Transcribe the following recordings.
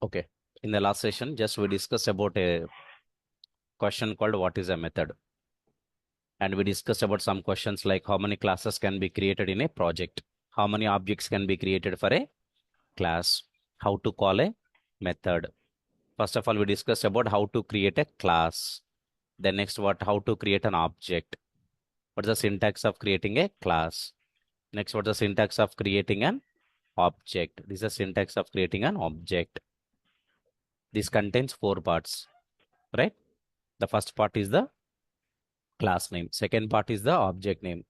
Okay. In the last session, just we discussed about a question called what is a method? And we discussed about some questions like how many classes can be created in a project, how many objects can be created for a class, how to call a method. First of all, we discussed about how to create a class. Then next, how to create an object. What's the syntax of creating a class? Next, what's the syntax of creating an object? This is the syntax of creating an object. This contains 4 parts, right? The first part is the class name. Second part is the object name.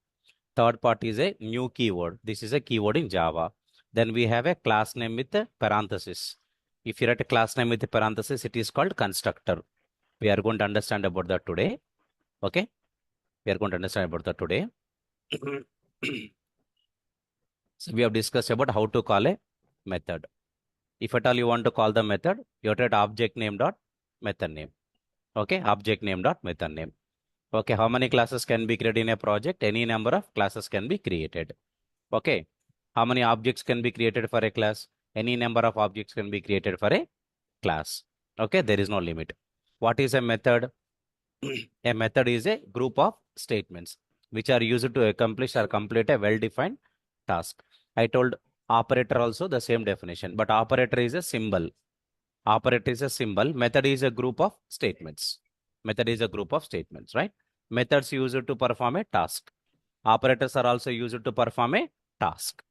Third part is a new keyword. This is a keyword in Java. Then we have a class name with a parenthesis. If you write a class name with a parenthesis, it is called constructor. We are going to understand about that today. Okay. We are going to understand about that today. So we have discussed about how to call a method. If at all you want to call the method, you write object name dot method name. Okay. Object name dot method name. Okay, how many classes can be created in a project? Any number of classes can be created. Okay, how many objects can be created for a class? Any number of objects can be created for a class. Okay, there is no limit. What is a method? A method is a group of statements which are used to accomplish or complete a well-defined task. I told operator also the same definition, but operator is a symbol. Operator is a symbol. Method is a group of statements. Method is a group of statements, right? Methods used to perform a task. Operators are also used to perform a task.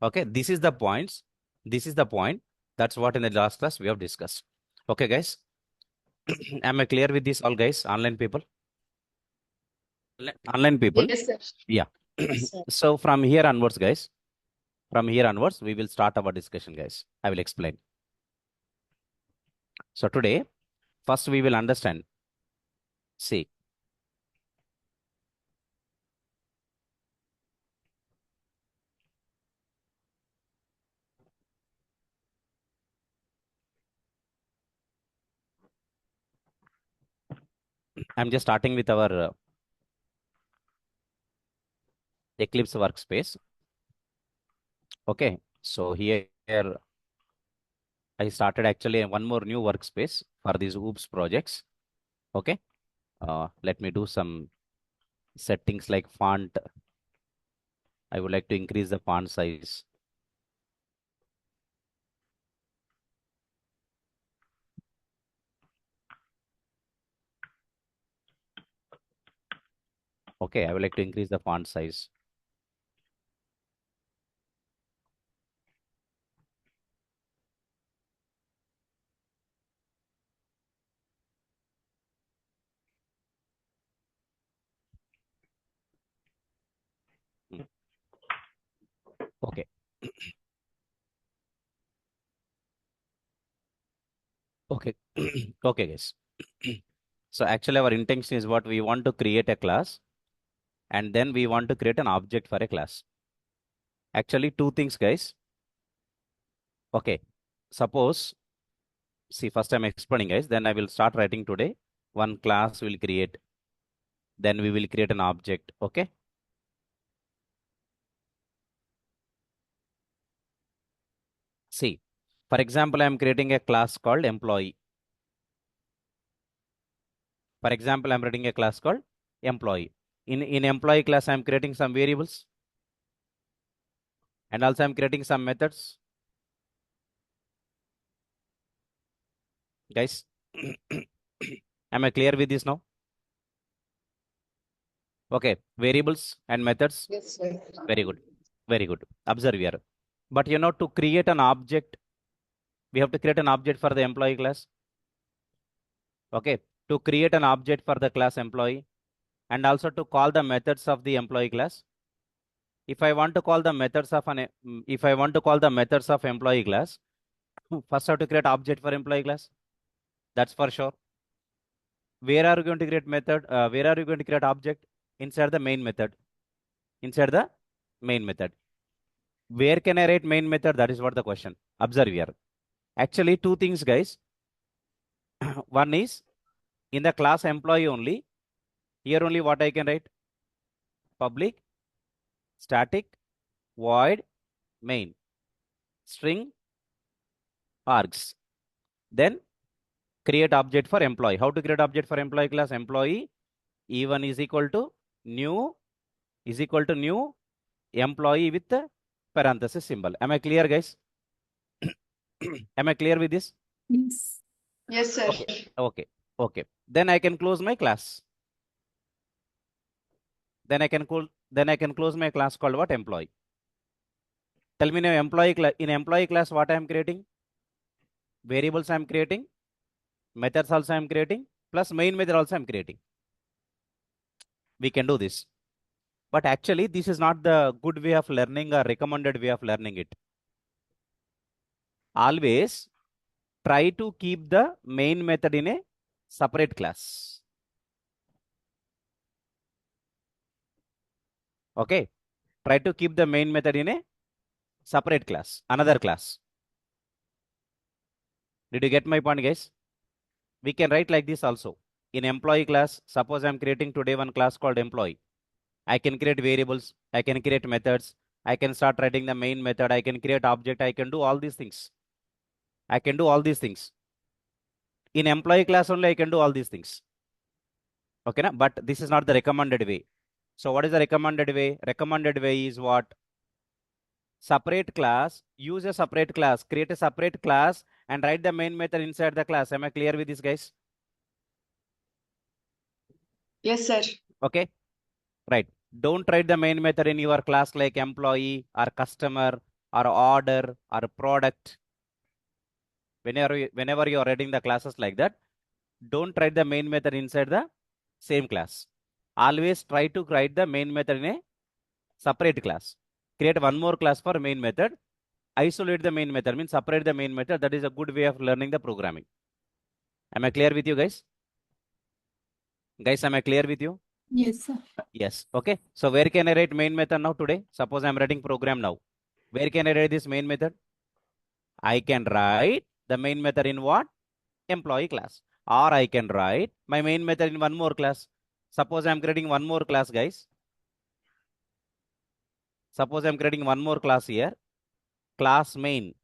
Okay, this is the points. This is the point. That's what in the last class we have discussed. Okay, guys. Am I clear with this all, guys? Online people? Online people? Yes, sir. Yeah. Yes, sir. So from here onwards, guys, from here onwards, we will start our discussion, guys. I will explain. So today, first we will understand. See, I'm just starting with our Eclipse workspace. Okay, so here I started actually one more new workspace for these OOPS projects. Okay, let me do some settings like font. I would like to increase the font size. Okay, I would like to increase the font size. Hmm. Okay, okay, okay, guys. So actually our intention is what we want to create a class and then we want to create an object for a class. Actually, two things, guys. Okay, suppose, see, first I'm explaining, guys, then I will start writing today. One class will create, then we will create an object. Okay. See, for example, I'm creating a class called employee. For example, I'm writing a class called employee. In employee class, I'm creating some variables and also I'm creating some methods. Guys, am I clear with this now? Okay, variables and methods. Yes, sir. Very good. Very good. Observe here. But you know, to create an object, we have to create an object for the employee class. Okay. To create an object for the class employee and also to call the methods of the employee class. If I want to call the methods of if I want to call the methods of employee class, first I have to create object for employee class. That's for sure. Where are you going to create method? Where are you going to create object? Inside the main method. Inside the main method. Where can I write main method? That is what the question. Observe here. Actually, two things, guys. One is in the class employee only. Here only what I can write? Public, static, void, main, string, args. Then create object for employee. How to create object for employee class? Employee E1 is equal to new employee with the parenthesis symbol. Am I clear, guys? Am I clear with this? Yes. Yes, sir. Okay. Then I can close my class. Then I can close my class called what? Employee. Tell me now, in employee class, what I am creating? Variables I am creating, methods also I am creating, plus main method also I am creating. We can do this. But actually, this is not the good way of learning or recommended way of learning it. Always try to keep the main method in a separate class. Okay. Try to keep the main method in a separate class, another class. Did you get my point, guys? We can write like this also. In employee class, suppose I'm creating today one class called employee. I can create variables, I can create methods, I can start writing the main method, I can create object, I can do all these things. I can do all these things. In employee class only, I can do all these things. Okay, na? But this is not the recommended way. So what is the recommended way? Recommended way is what? Separate class, use a separate class, create a separate class and write the main method inside the class. Am I clear with this, guys? Yes, sir. Okay, right. Don't write the main method in your class like employee or customer or order or product. Whenever you are writing the classes like that, don't write the main method inside the same class. Always try to write the main method in a separate class. Create one more class for main method. Isolate the main method, means separate the main method. That is a good way of learning the programming. Am I clear with you, guys? Guys, am I clear with you? Yes, sir. Yes. Okay. So where can I write main method now today? Suppose I'm writing program now. Where can I write this main method? I can write the main method in what? Employee class. Or I can write my main method in one more class. Suppose I'm creating one more class, guys. Suppose I'm creating one more class here. Class main.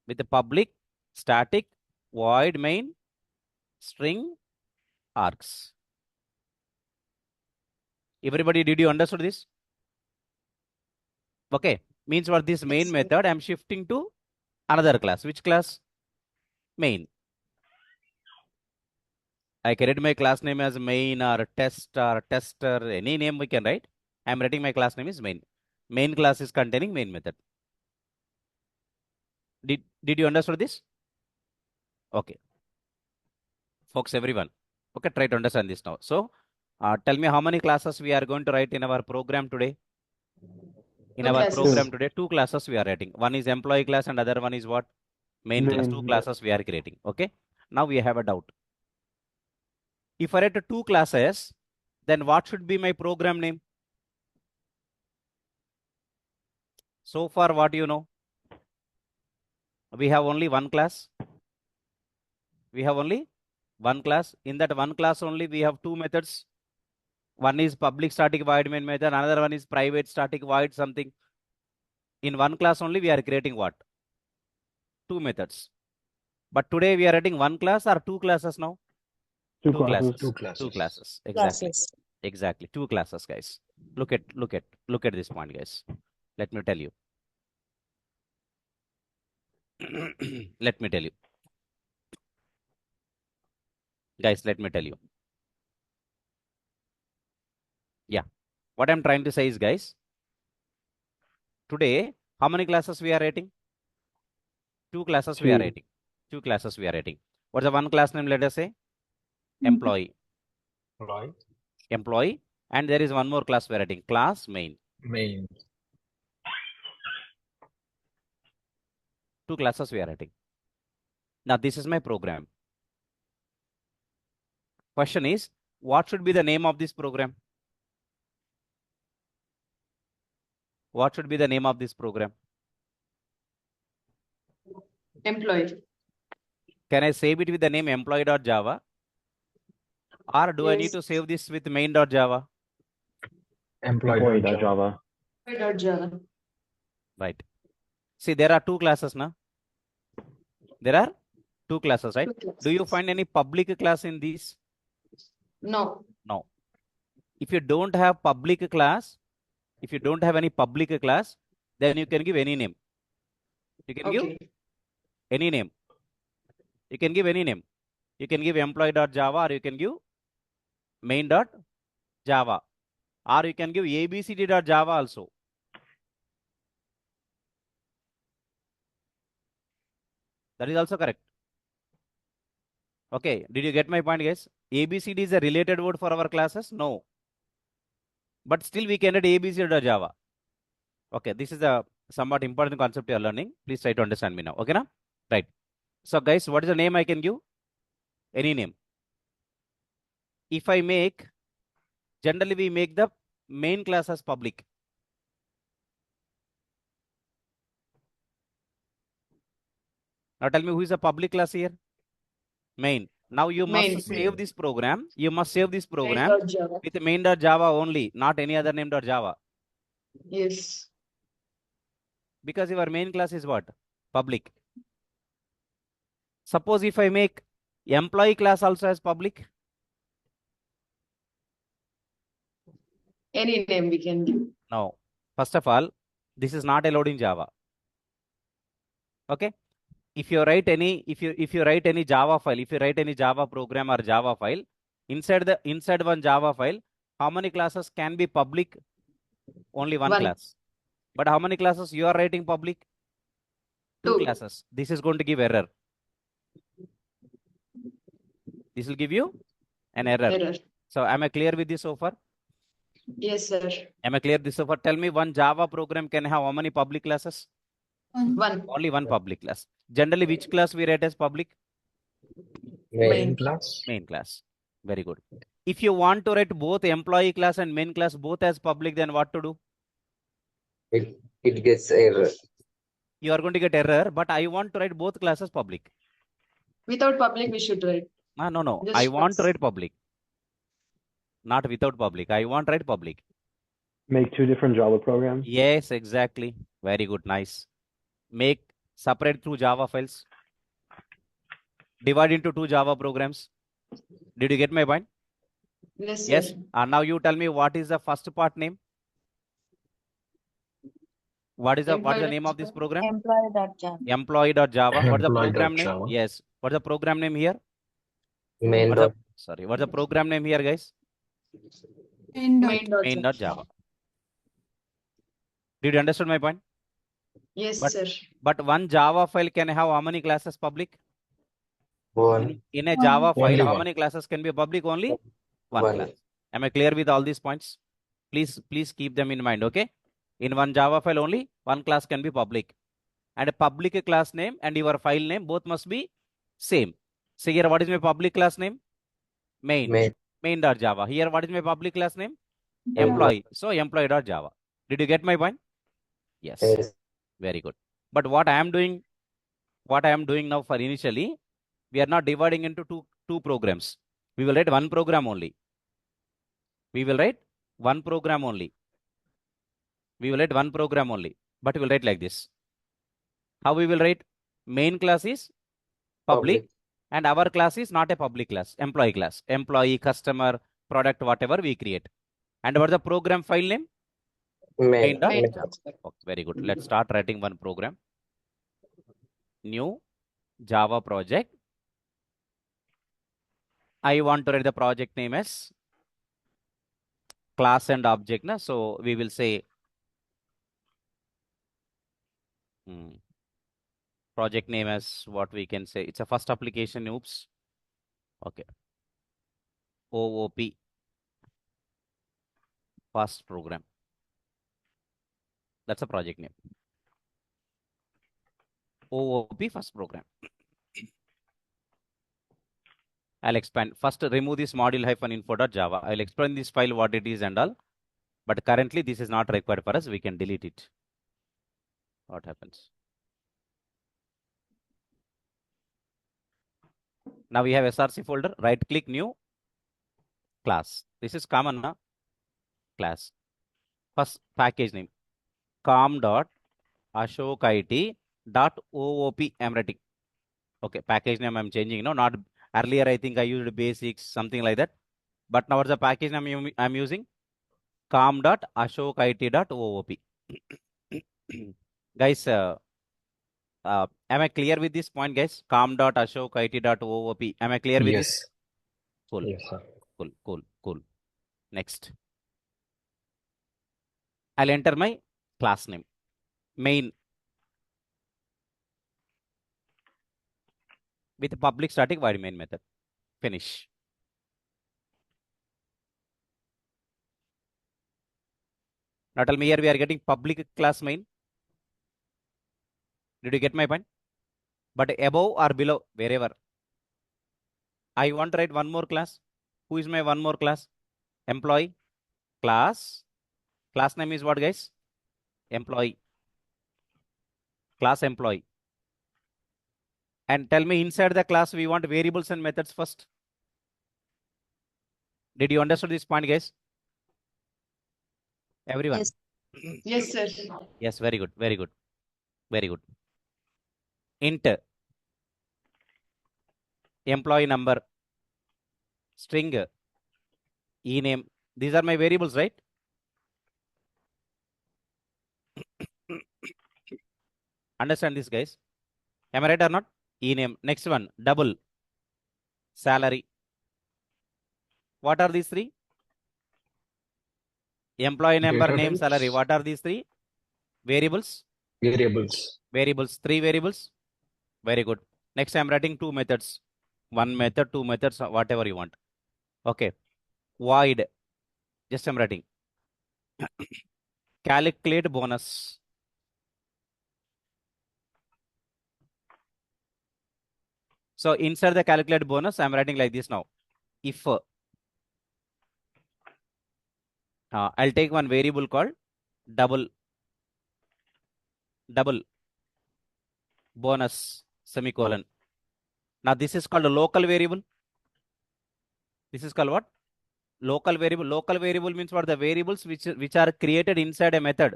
With the public, static, void main, string, args. Everybody, did you understood this? Okay. Means for this main Yes, method, I'm shifting to another class. Which class? Main. I can write my class name as main or test or tester, any name we can write. I'm writing my class name is main. Main class is containing main method. Did you understand this? Okay. Folks, everyone. Okay, try to understand this now. So, tell me how many classes we are going to write in our program today? In Two our classes. program today, 2 classes we are writing. One is employee class and other one is what? Main class. 2 classes we are creating. Okay. Now we have a doubt. If I write 2 classes, then what should be my program name? So far, what do you know? We have only one class. We have only one class. In that one class only, we have 2 methods. One is public static void main method. Another one is private static void something. In one class only, we are creating what? 2 methods. But today we are writing one class or 2 classes now? 2 classes. 2 classes. 2 classes. Exactly. Exactly. 2 classes, guys. Look at this point, guys. Let me tell you. Let me tell you. Guys, let me tell you. Yeah. What I'm trying to say is, guys, today, how many classes we are writing? 2 classes we are writing. 2 classes we are writing. What's the one class name? Let us say employee. Employee. And there is one more class we are writing. Class main. 2 classes we are writing. Now, this is my program. Question is, what should be the name of this program? What should be the name of this program? Employee. Can I save it with the name employee.java? Or do I need to save this with main.java? Employee.java. Employee.java. Right. See, there are two classes now. There are two classes, right? Do you find any public class in these? No. No. If you don't have public class, if you don't have any public class, then you can give any name. You can give Okay. any name. You can give any name. You can give employee.java, or you can give main.java, or you can give abcd.java also. That is also correct. Okay, did you get my point, guys? ABCD is a related word for our classes? No. But still we can add abcd.java. Okay, this is a somewhat important concept you are learning. Please try to understand me now. Okay, now? Right. So, guys, what is the name I can give? Any name. If I make, generally we make the main class as public. Now tell me who is a public class here? Main. Now you must Main. save this program. You must save this program Main.java. with main.java only, not any other name.java. Yes. Because your main class is what? Public. Suppose if I make employee class also as public. Any name we can give. No. First of all, this is not allowed in Java. Okay. If you write any, if you write any Java file, if you write any Java program or Java file, inside one Java file, how many classes can be public? Only one class. But how many classes you are writing public? Two classes. This is going to give error. This will give you an error. So am I clear with this so far? Yes, sir. Am I clear this so far? Tell me, one Java program can have how many public classes? One. Only one public class. Generally, which class we write as public? Main class. Main class. Very good. If you want to write both employee class and main class both as public, then what to do? It gets error. You are going to get error, but I want to write both classes public. Without public, we should write. No. Just I want to once. write public. Not without public. I want to write public. Make two different Java programs? Yes, exactly. Very good. Nice. Make separate through Java files. Divide into two Java programs. Did you get my point? Yes, Yes. sir. And now you tell me what is the first part name? What is the name of this program? Employee.java. Employee.java. What's the program name? Employee.java. Yes. What's the program name here? Main. What's the program name here, guys? Main.java. Main.java. Did you understand my point? Yes, But- sir. But one Java file can have how many classes public? One. In a Java Only file, how one. many classes can be public? Only one One. class. Am I clear with all these points? Please keep them in mind, okay? In one Java file, only one class can be public. And a public class name and your file name both must be same. So here, what is my public class name? Main. Main. Main.java. Here, what is my public class name? Employee. So employee.java. Did you get my point? Yes. Yes. Very good. But what I am doing now for initially, we are not dividing into two programs. We will write one program only. We will write one program only. We will write one program only. But we will write like this. How we will write? Main class is public. And our class is not a public class, employee class. Employee, customer, product, whatever we create. And what is the program file name? Main. Main. Okay, very good. Let's start writing one program. New Java project. I want to write the project name as class and object. Na? So we will say project name as what we can say. It's a first application. Oops. Okay. OOP. First program. That's a project name. OOP first program. I'll expand. First, remove this module-info.java. I'll explain this file, what it is and all. But currently, this is not required for us. We can delete it. What happens? Now we have SRC folder. Right-click, new class. This is common, na? Class. First package name. com.io. Ashok IT dot OOP. I'm writing. Okay, package name I'm changing. No, not earlier. I think I used basics, something like that. But now the package name I'm using com dot ashok IT dot OOP. Guys, am I clear with this point, guys? Com dot ashok IT dot OOP. Am I clear with this? Yes. Cool. Yes, sir. Cool. Next, I'll enter my class name. Main with public static void main method. Finish. Now tell me, here we are getting public class main. Did you get my point? But above or below, wherever. I want to write one more class. Who is my one more class? Employee class. Class name is what, guys? Employee. Class employee. And tell me, inside the class, we want variables and methods first. Did you understand this point, guys? Everyone? Yes. Yes, sir. Yes, very good. Int. Employee number. String. E-name. These are my variables, right? Understand this, guys? Am I right or not? E-name. Next one, double. Salary. What are these three? Employee number, Data name, types. salary. What are these three? Variables. Variables. Three variables. Very good. Next, I'm writing two methods. One method, two methods, whatever you want. Okay. Void. Just I'm writing. Calculate bonus. So inside the calculate bonus, I'm writing like this now. If I'll take one variable called double bonus semicolon. Now this is called a local variable. This is called what? Local variable. Local variable means what? The variables which are created inside a method.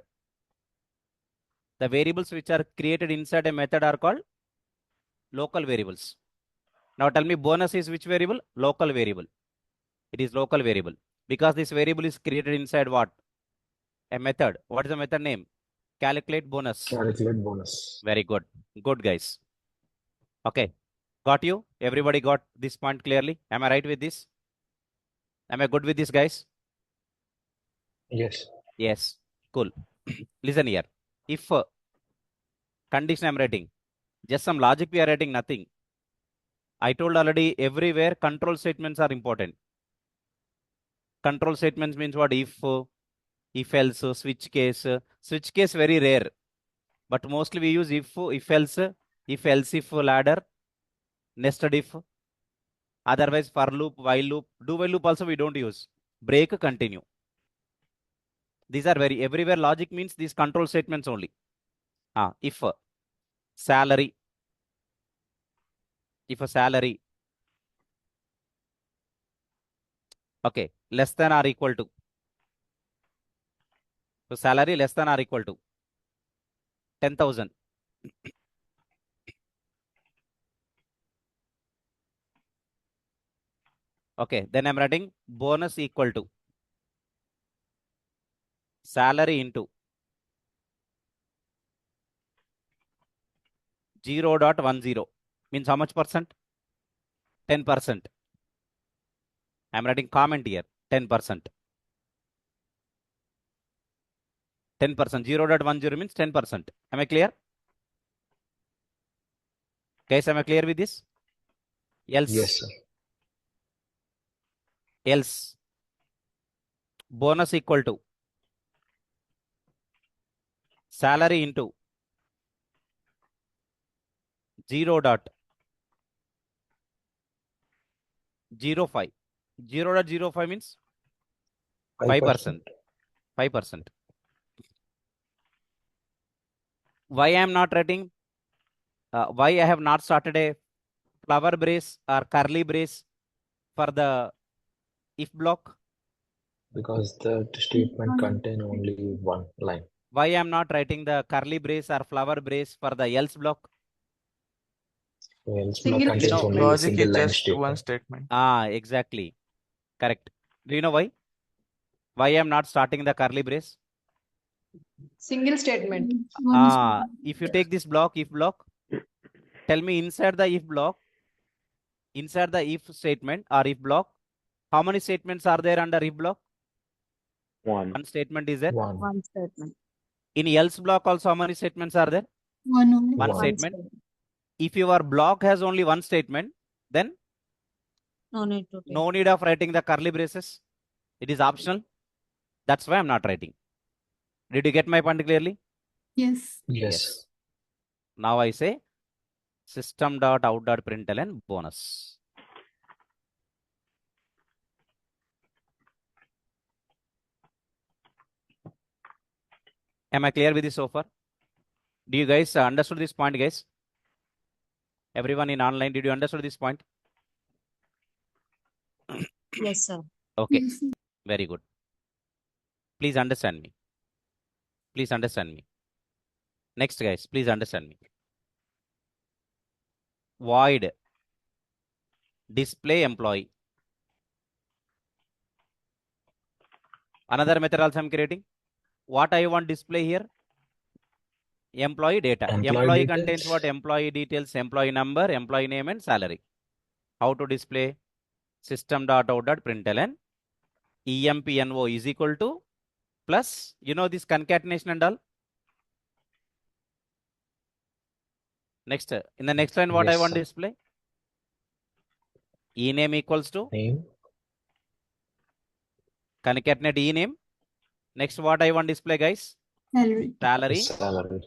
The variables which are created inside a method are called local variables. Now tell me, bonus is which variable? Local variable. It is local variable because this variable is created inside what? A method. What is the method name? Calculate bonus. Calculate bonus. Very good. Good, guys. Okay. Got you? Everybody got this point clearly? Am I right with this? Am I good with this, guys? Yes. Yes. Cool. Listen here. If condition I'm writing, just some logic we are writing, nothing. I told already, everywhere control statements are important. Control statements means what? If else, switch case. Switch case very rare, but mostly we use if else, if ladder, nested if. Otherwise, for loop, while loop, do while loop also we don't use. Break, continue. These are very everywhere. Logic means these control statements only. If salary, if a salary, okay, less than or equal to. So salary less than or equal to 10,000. Okay, then I'm writing bonus equal to salary into 0.10 means how much percent? 10%. I'm writing comment here, 10%. 10%, 0.10 means 10%. Am I clear? Guys, am I clear with this? Else. Yes, sir. Else. Bonus equal to salary into 0.05. 0.05 means 5%. 5%. Why I am not writing? Why I have not started a flower brace or curly brace for the if block? Because the statement contain only one line. Why I'm not writing the curly brace or flower brace for the else block? Else block Single contains You know, only a Logic single is line just one statement. statement. exactly. Correct. Do you know why? Why I'm not starting the curly brace? Single statement. If you take this block, if block, tell me inside the if block, inside the if statement or if block, how many statements are there under if block? One. One statement is there. One. One statement. In else block also, how many statements are there? One only. One statement. If your block has only one statement, then No need to take. no need of writing the curly braces. It is optional. That's why I'm not writing. Did you get my point clearly? Yes. Yes. Now I say system.out.println bonus. Am I clear with this so far? Do you guys understood this point, guys? Everyone in online, did you understood this point? Yes, sir. Okay, very good. Please understand me. Please understand me. Next, guys, please understand me. Void display employee. Another method also I'm creating. What I want display here? Employee data. Employee contains what? Employee details, employee number, employee name, and salary. How to display? System.out.println empno is equal to plus, you know, this concatenation and all. Next, in the next line, what Yes, I want sir. display? Ename equals to Name. concatenate ename. Next, what I want display, guys? Salary. Salary. Salary.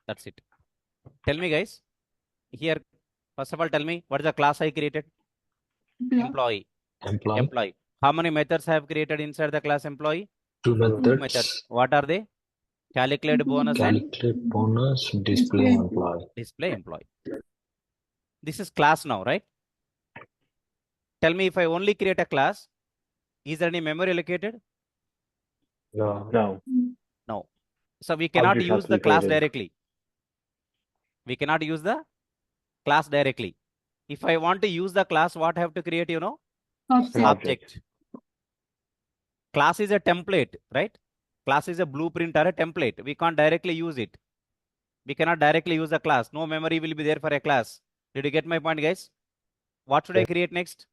That's it. Tell me, guys. Here, first of all, tell me what is the class I created? Employee. Employee. Employee. How many methods I have created inside the class employee? Two Two methods. methods. What are they? Calculate bonus and Calculate bonus. Display employee. display employee. This is class now, right? Tell me, if I only create a class, is there any memory allocated? No. No. No. So we cannot Object has use to the be class created. directly. We cannot use the class directly. If I want to use the class, what I have to create, you know? An object. Class is a template, right? Class is a blueprint or a template. We can't directly use it. We cannot directly use the class. No memory will be there for a class. Did you get my point, guys? What should I create next?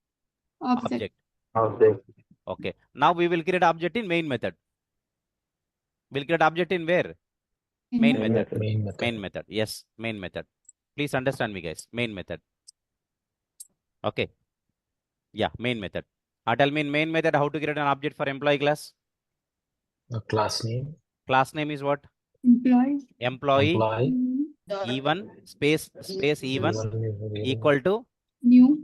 Object. Object. Okay. Now we will create object in main method. We'll create object in where? Main method. Main method. Main method. Yes, main method. Please understand me, guys. Main method. Okay. Yeah, main method. Tell me in main method how to create an object for employee class. A class name. Class name is what? Employee. Employee Employee. E1 space E1 E1 equal to New.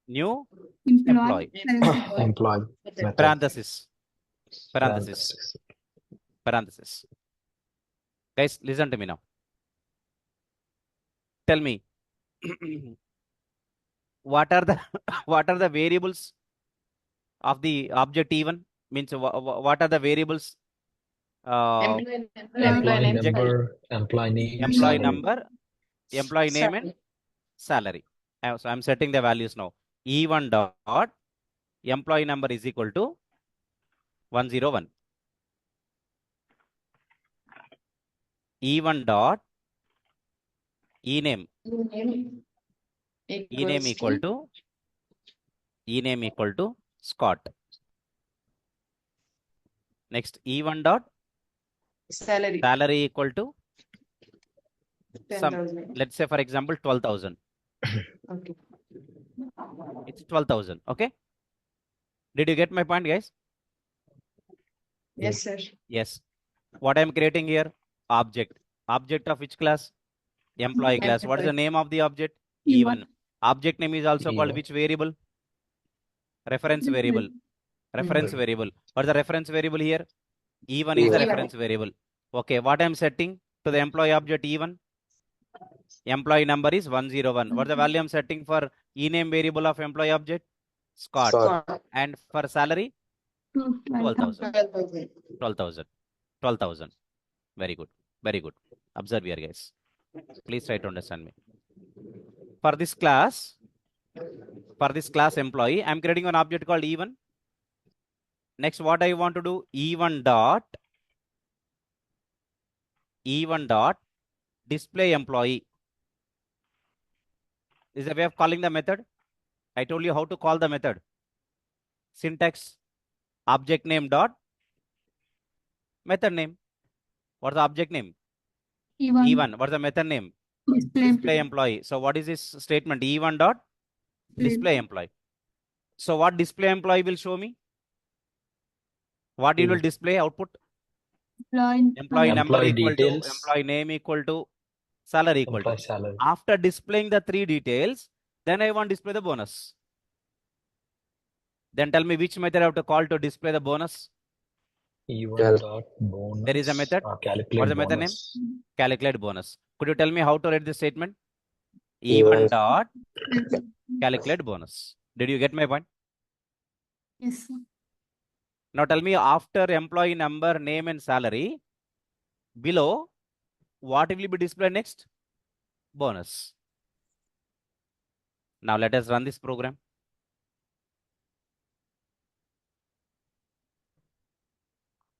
new Employee. employee. Method. parenthesis. Parenthesis. Parenthesis. Guys, listen to me now. Tell me, what are the variables of the object E1? Means what are the variables? Employee Employee name. number. Employee name. Employee salary. number, employee name, and salary. So I'm setting the values now. E1 dot employee number is equal to 101. E1 dot ename equal to Scott. Next, E1 dot salary. salary equal to 10,000. let's say, for example, 12,000. Okay. It's 12,000. Okay. Did you get my point, guys? Yes, sir. Yes. What I'm creating here? Object. Object of which class? Employee class. What is the name of the object? E1. Object name is also called E1. which variable? Reference variable. Reference variable. What is the reference variable here? E1 is the E1. reference variable. Okay. What I'm setting to the employee object E1? Employee number is 101. What's the value I'm setting for ename variable of employee object? Scott. Scott. And for salary? 12,000. 12,000. 12,000. 12,000. Very good. Very good. Observe here, guys. Please try to understand me. For this class employee, I'm creating an object called E1. Next, what I want to do? E1 dot display employee. This is a way of calling the method. I told you how to call the method. Syntax object name dot method name. What's the object name? E1. What's the method name? Display employee. So what is this statement? E1 dot display employee. So what display employee will show me? What it will display output? Employee number Employee equal details. to employee name equal to salary equal Employee to. salary. After displaying the three details, then I want to display the bonus. Then tell me which method I have to call to display the bonus. E1 dot bonus. There is a method. Calculate What's the method name? bonus. Calculate bonus. Could you tell me how to write this statement? E1 dot calculate bonus. Did you get my point? Yes, sir. Now tell me after employee number, name and salary, below, what will be displayed next? Bonus. Now let us run this program.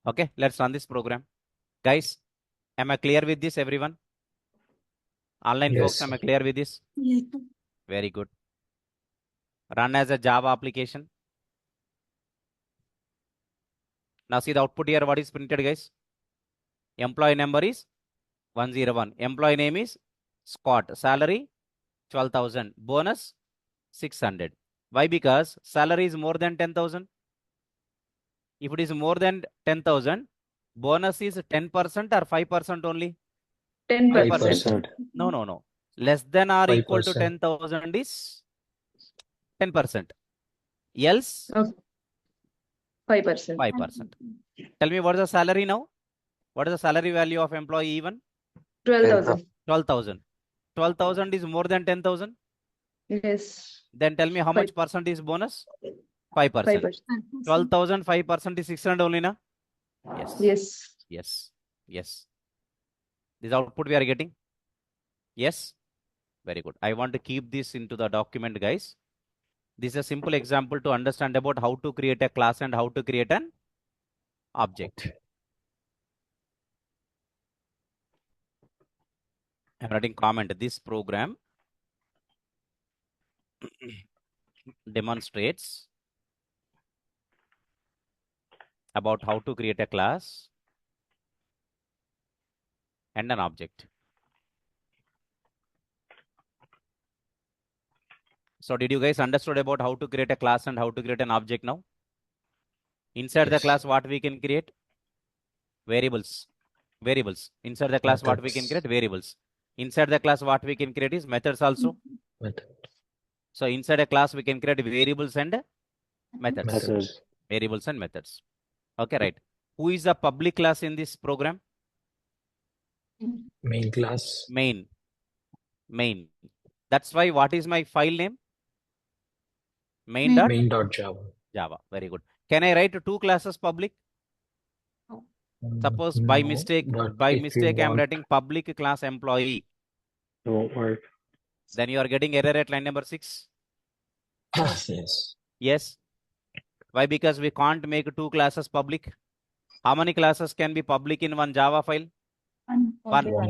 Okay, let's run this program. Guys, am I clear with this, everyone? Online Yes, folks, am I clear with this? Yes, sir. Very good. Run as a Java application. Now see the output here, what is printed, guys? Employee number is 101. Employee name is Scott. Salary 12,000. Bonus 600. Why? Because salary is more than 10,000. If it is more than 10,000, bonus is 10% or 5% only? 10%. 5%. No. Less than or equal to 5%. 10,000 is 10%. Else, Okay. 5%. 5%. Tell me what is the salary now? What is the salary value of employee even? 12,000. 12,000. 12,000 is more than 10,000. Yes. Then tell me how much percent is bonus? 5%. 5%. 12,000, 5% is 600 only, na? Yes. Yes. Yes. This output we are getting? Yes. Very good. I want to keep this into the document, guys. This is a simple example to understand about how to create a class and how to create an object. I'm writing comment. This program demonstrates about how to create a class and an object. So did you guys understood about how to create a class and how to create an object now? Inside the Yes. class, what we can create? Variables. Inside the class, what we can Methods. create? Variables. Inside the class, what we can create is methods also. Method. So inside a class, we can create variables and methods. Methods. Variables and methods. Okay, right. Who is the public class in this program? Main class. Main. That's why what is my file name? Main dot Main dot Java. Java. Very good. Can I write two classes public? Suppose by No, mistake, but if you I'm want- writing public class employee. It won't work. Then you are getting error at line number 6. Yes. Yes. Why? Because we can't make two classes public. How many classes can be public in one Java file? One.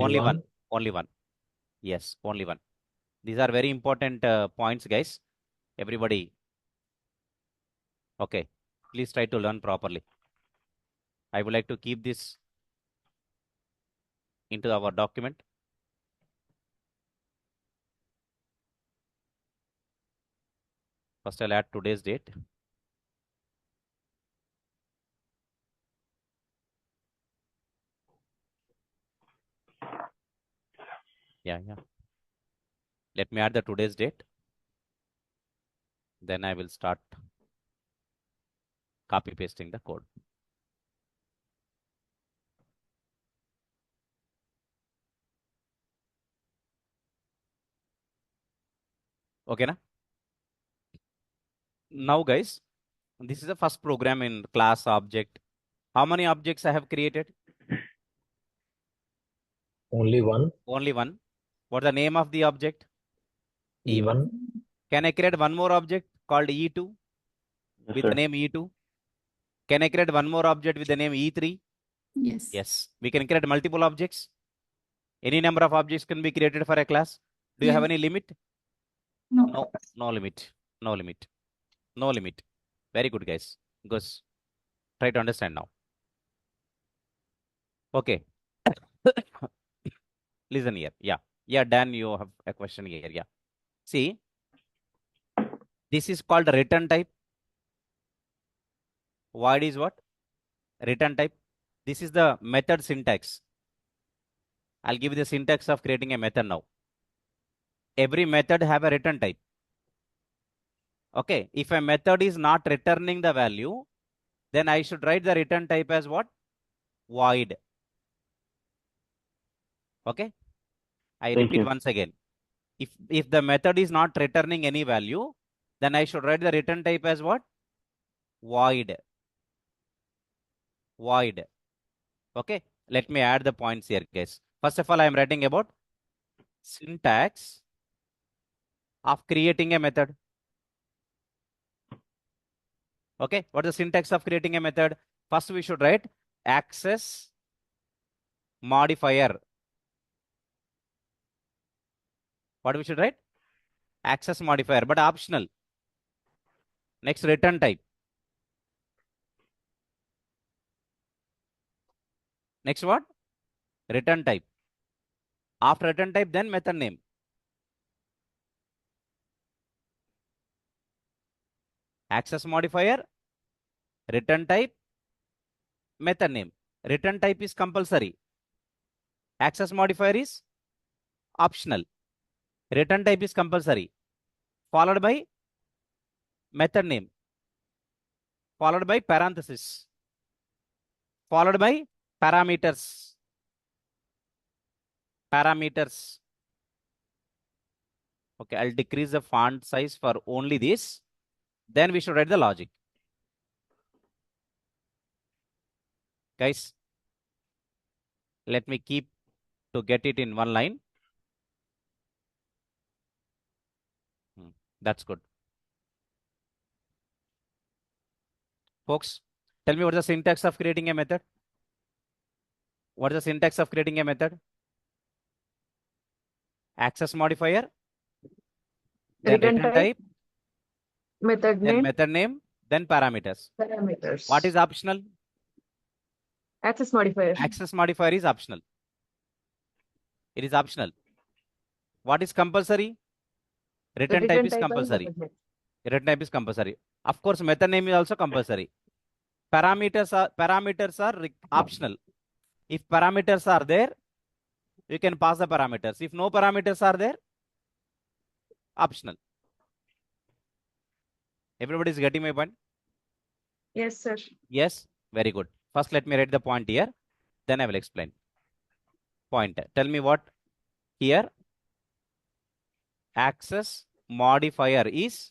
Only Only one. Yes, only one. These are very important points, guys. Everybody. Okay. Please try to learn properly. I would like to keep this into our document. First, I'll add today's date. Yeah. Let me add the today's date. Then I will start copy pasting the code. Okay, na? Now, guys, this is the first program in class object. How many objects I have created? Only one. Only one. What's the name of the object? E1. Can I create one more object called E2 Yes, with sir. the name E2? Can I create one more object with the name E3? Yes. Yes. We can create multiple objects. Any number of objects can be created for a class. Do you have Yes. any limit? No. No, no limit. No limit. No limit. Very good, guys. Because try to understand now. Okay. Listen here. Yeah. Yeah, Dan, you have a question here. Yeah. See, this is called return type. Void is what? Return type. This is the method syntax. I'll give you the syntax of creating a method now. Every method have a return type. Okay. If a method is not returning the value, then I should write the return type as what? Void. Okay. I Thank repeat you. once again. If the method is not returning any value, then I should write the return type as what? Void. Void. Okay. Let me add the points here, guys. First of all, I am writing about syntax of creating a method. Okay. What is the syntax of creating a method? First, we should write access modifier. What we should write? Access modifier, but optional. Next, return type. Next, what? Return type. After return type, then method name. Access modifier, return type, method name. Return type is compulsory. Access modifier is optional. Return type is compulsory. Followed by method name. Followed by parenthesis. Followed by parameters. Parameters. Okay, I'll decrease the font size for only this. Then we should write the logic. Guys, let me keep to get it in one line. That's good. Folks, tell me what is the syntax of creating a method? What is the syntax of creating a method? Access modifier, then Return return type, type, method then name, method name, then parameters. parameters. What is optional? Access modifier? Access modifier is optional. It is optional. What is compulsory? Return type is compulsory. method name. Return type is compulsory. Of course, method name is also compulsory. Parameters are optional. If parameters are there, you can pass the parameters. If no parameters are there, optional. Everybody is getting my point? Yes, sir. Yes, very good. First, let me write the point here. Then I will explain. Point. Tell me what here. Access modifier is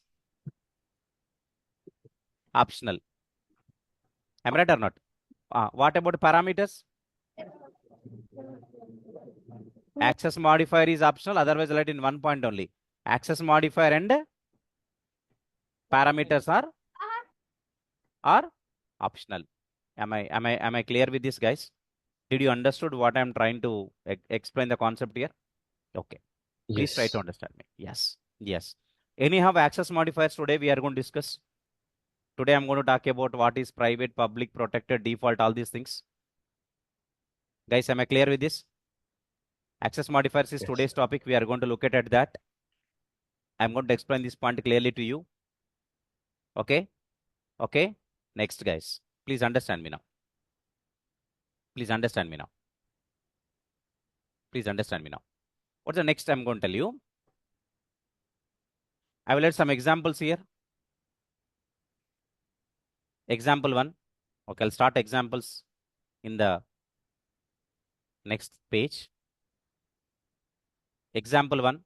optional. Am I right or not? What about parameters? Access modifier is optional. Otherwise, write in one point only. Access modifier and parameters are optional. Am I clear with this, guys? Did you understood what I'm trying to explain the concept here? Okay. Please try to understand me. Yes. Yes. Anyhow, access modifiers today we are going to discuss. Today I'm going to talk about what is private, public, protected, default, all these things. Guys, am I clear with this? Access modifiers is today's topic. We are going to look at that. I'm going to explain this point clearly to you. Okay. Okay. Next, guys. Please understand me now. Please understand me now. Please understand me now. What's the next I'm going to tell you? I will add some examples here. Example 1. Okay, I'll start examples in the next page. Example 1.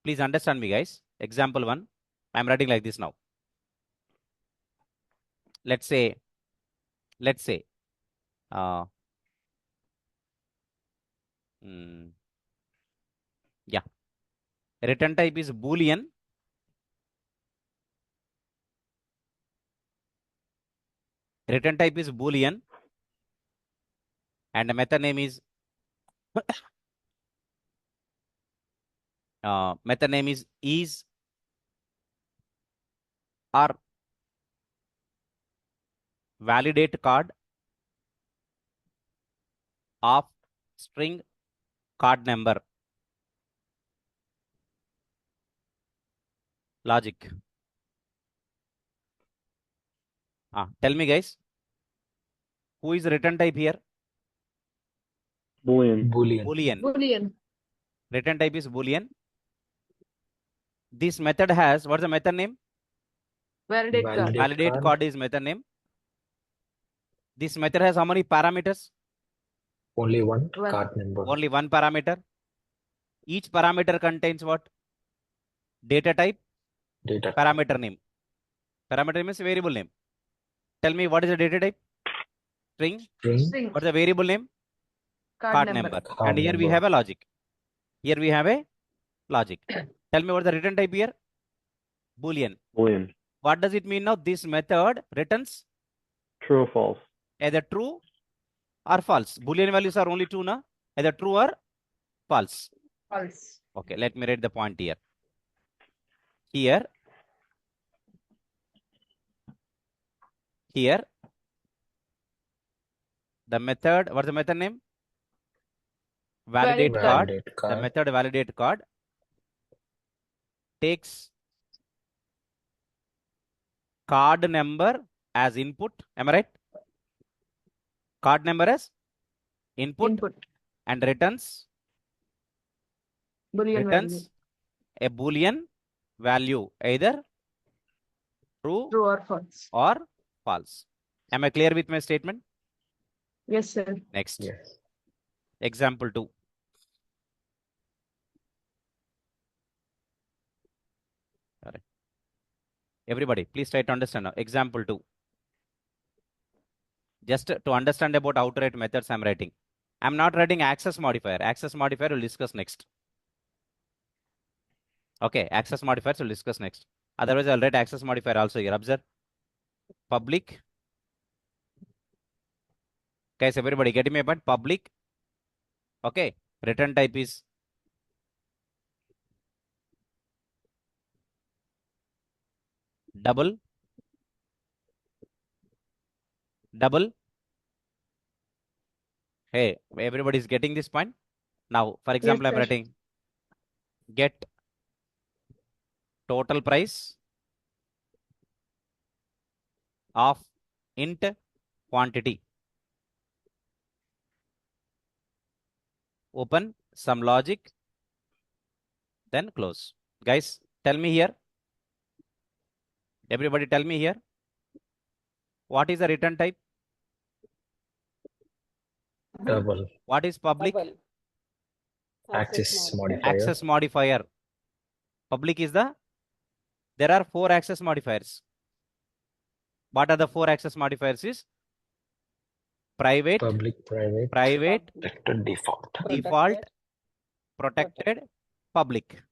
Please understand me, guys. Example 1. I'm writing like this now. Let's say, uh, yeah, return type is Boolean. Return type is Boolean, and the method name is is or validate card of string card number. Logic. Tell me, guys, who is return type here? Boolean. Boolean. Boolean. Boolean. Return type is Boolean. This method has, what's the method name? Validate card. Validate card is method name. This method has how many parameters? Only one One. card number. Only one parameter. Each parameter contains what? Data type, Data. parameter name. Parameter means variable name. Tell me what is the data type? String. String. String. What's the variable name? Card Card number. number. Card And here we number. have a logic. Here we have a logic. Tell me what the return type here? Boolean. Boolean. What does it mean now? This method returns True or false? either true or false. Boolean values are only two, na? Either true or false. False. Okay, let me write the point here. Here, the method, what's the method name? Validate Validate card. Validate The card. method validate card takes card number as input. Am I right? Card number as input and returns Boolean value. a Boolean value, either true True or false. or false. Am I clear with my statement? Yes, sir. Next, Yes. example 2. Sorry. Everybody, please try to understand now. Example 2. Just to understand about how to write methods, I'm writing. I'm not writing access modifier. Access modifier we'll discuss next. Okay, access modifiers we'll discuss next. Otherwise, I'll write access modifier also here. Observe. Public. Guys, everybody getting my point? Public. Okay. Return type is double. Hey, everybody is getting this point? Now, for example, I'm sir. writing get total price of int quantity. Open some logic, then close. Guys, tell me here. Everybody tell me here. What is the return type? Double. What is public? Access modifier. Access modifier. Public is there are 4 access modifiers. What are the 4 access modifiers is? Private, Public, private, protected, default, protected, public.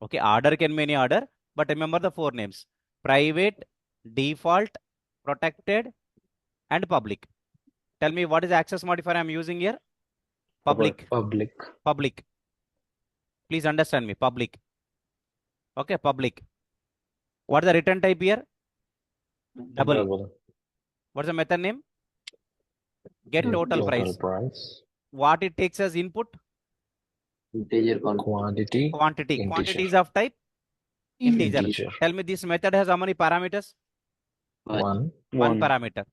Okay, order can be any order, but remember the 4 names. Private, default, protected, and public. Tell me what is the access modifier I'm using here? Public. Public. Please understand me. Public. Okay, public. What is the return type here? Double. What's the method name? Get total price. What it takes as input? Integer quantity. Quantities of type? Integer. Tell me this method has how many parameters? One. One parameter.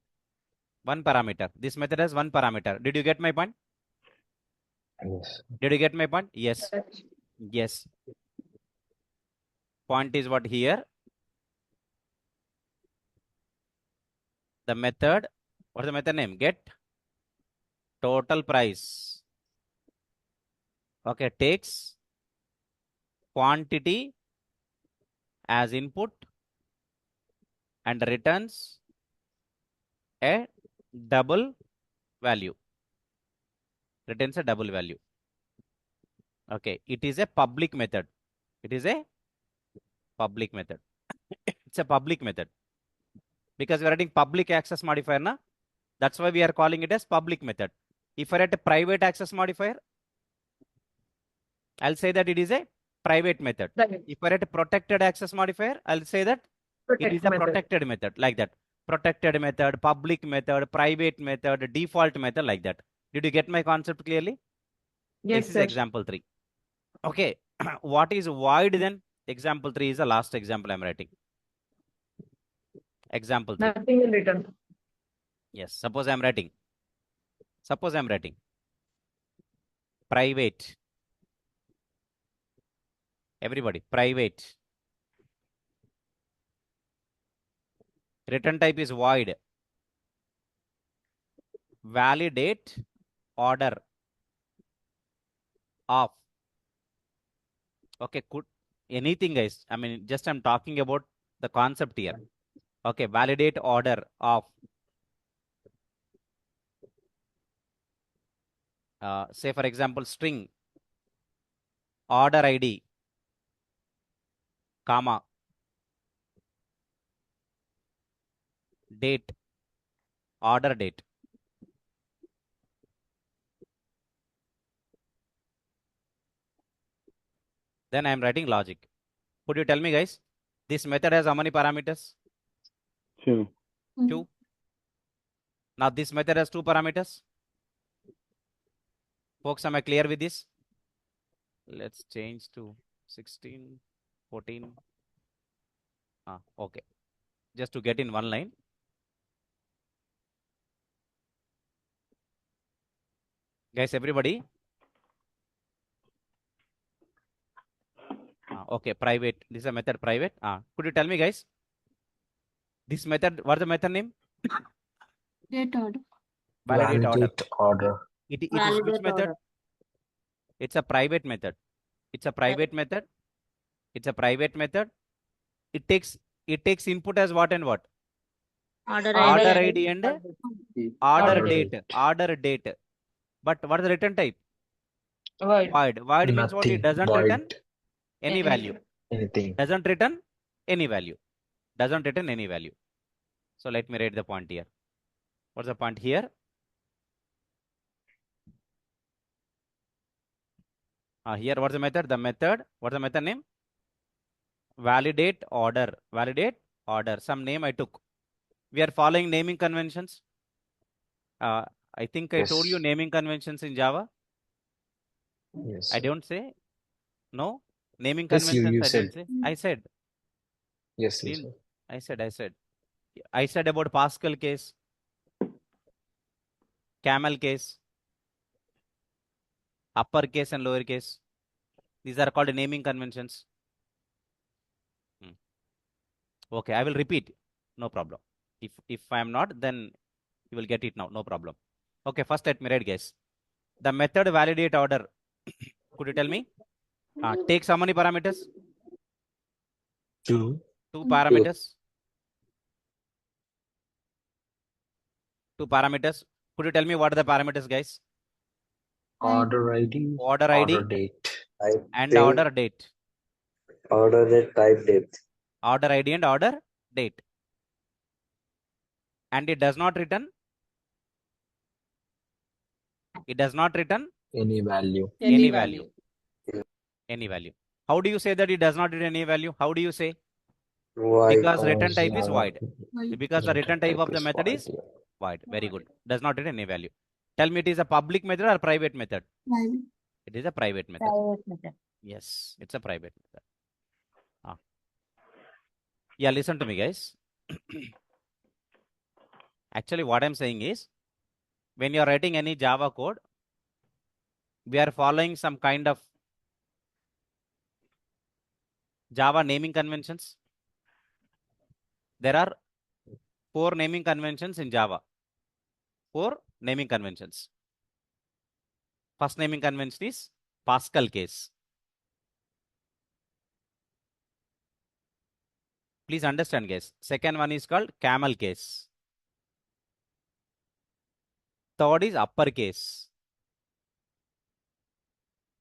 One parameter. This method has one parameter. Did you get my point? Yes. Did you get my point? Yes. Yes. Point is what here? The method, what's the method name? Get total price. Okay, takes quantity as input and returns a double value. Returns a double value. Okay, it is a public method. It is a public method. It's a public method because we are writing public access modifier, na? That's why we are calling it as public method. If I write a private access modifier, I'll say that it is a private method. Private. If I write a protected access modifier, I'll say that it is a Method. protected method, like that. Protected method, public method, private method, default method, like that. Did you get my concept clearly? Yes, This is sir. example 3. Okay, what is void then? Example 3 is the last example I'm writing. Example 3. Nothing in return. Yes, suppose I'm writing private. Everybody, private. Return type is void. Validate order of. Okay, could anything, guys. I mean, just I'm talking about the concept here. Okay, validate order of. Say for example, string order ID, comma, date, order date. Then I am writing logic. Could you tell me, guys, this method has how many parameters? 2. 2. Now this method has 2 parameters. Folks, am I clear with this? Let's change to 16, 14. Okay. Just to get in one line. Guys, everybody. Okay, private. This is a method private. Could you tell me, guys? This method, what's the method name? Date order. Validate order. order. It is which method? It's a private method. It's a private method. It's a private method. It takes input as what and what? Order Order ID. ID and order Order date. date. Order date. But what is the return type? Void. Void. Void means what? It doesn't return Void. any value. Anything. Doesn't return any value. Doesn't return any value. So let me write the point here. What's the point here? Here, what's the method? The method, what's the method name? Validate order. Validate order. Some name I took. We are following naming conventions. I think I told you Yes. naming conventions in Java. Yes. I don't say. No? Naming Yes, you conventions, I said. didn't say. I said. Yes, you Didn't- said. I said about Pascal case, camel case, uppercase and lowercase. These are called naming conventions. Okay, I will repeat. No problem. If I am not, then you will get it now. No problem. Okay, first let me write, guys. The method validate order. Could you tell me? Takes how many parameters? 2. 2 parameters. 2 parameters. Could you tell me what are the parameters, guys? Order ID. Order ID Order date. and order date. Order date, type date. Order ID and order date. And it does not return. It does not return Any value. any value. Any value. How do you say that it does not return any value? How do you say? Why? Because return type is void. Void. Because the return type of the method is void. void. Very good. Does not return any value. Tell me, it is a public method or private method? Private. It is a private method. Private method. Yes, it's a private method. Yeah, listen to me, guys. Actually, what I'm saying is, when you're writing any Java code, we are following some kind of Java naming conventions. There are 4 naming conventions in Java. 4 naming conventions. First naming convention is Pascal case. Please understand, guys. Second one is called camel case. Third is uppercase.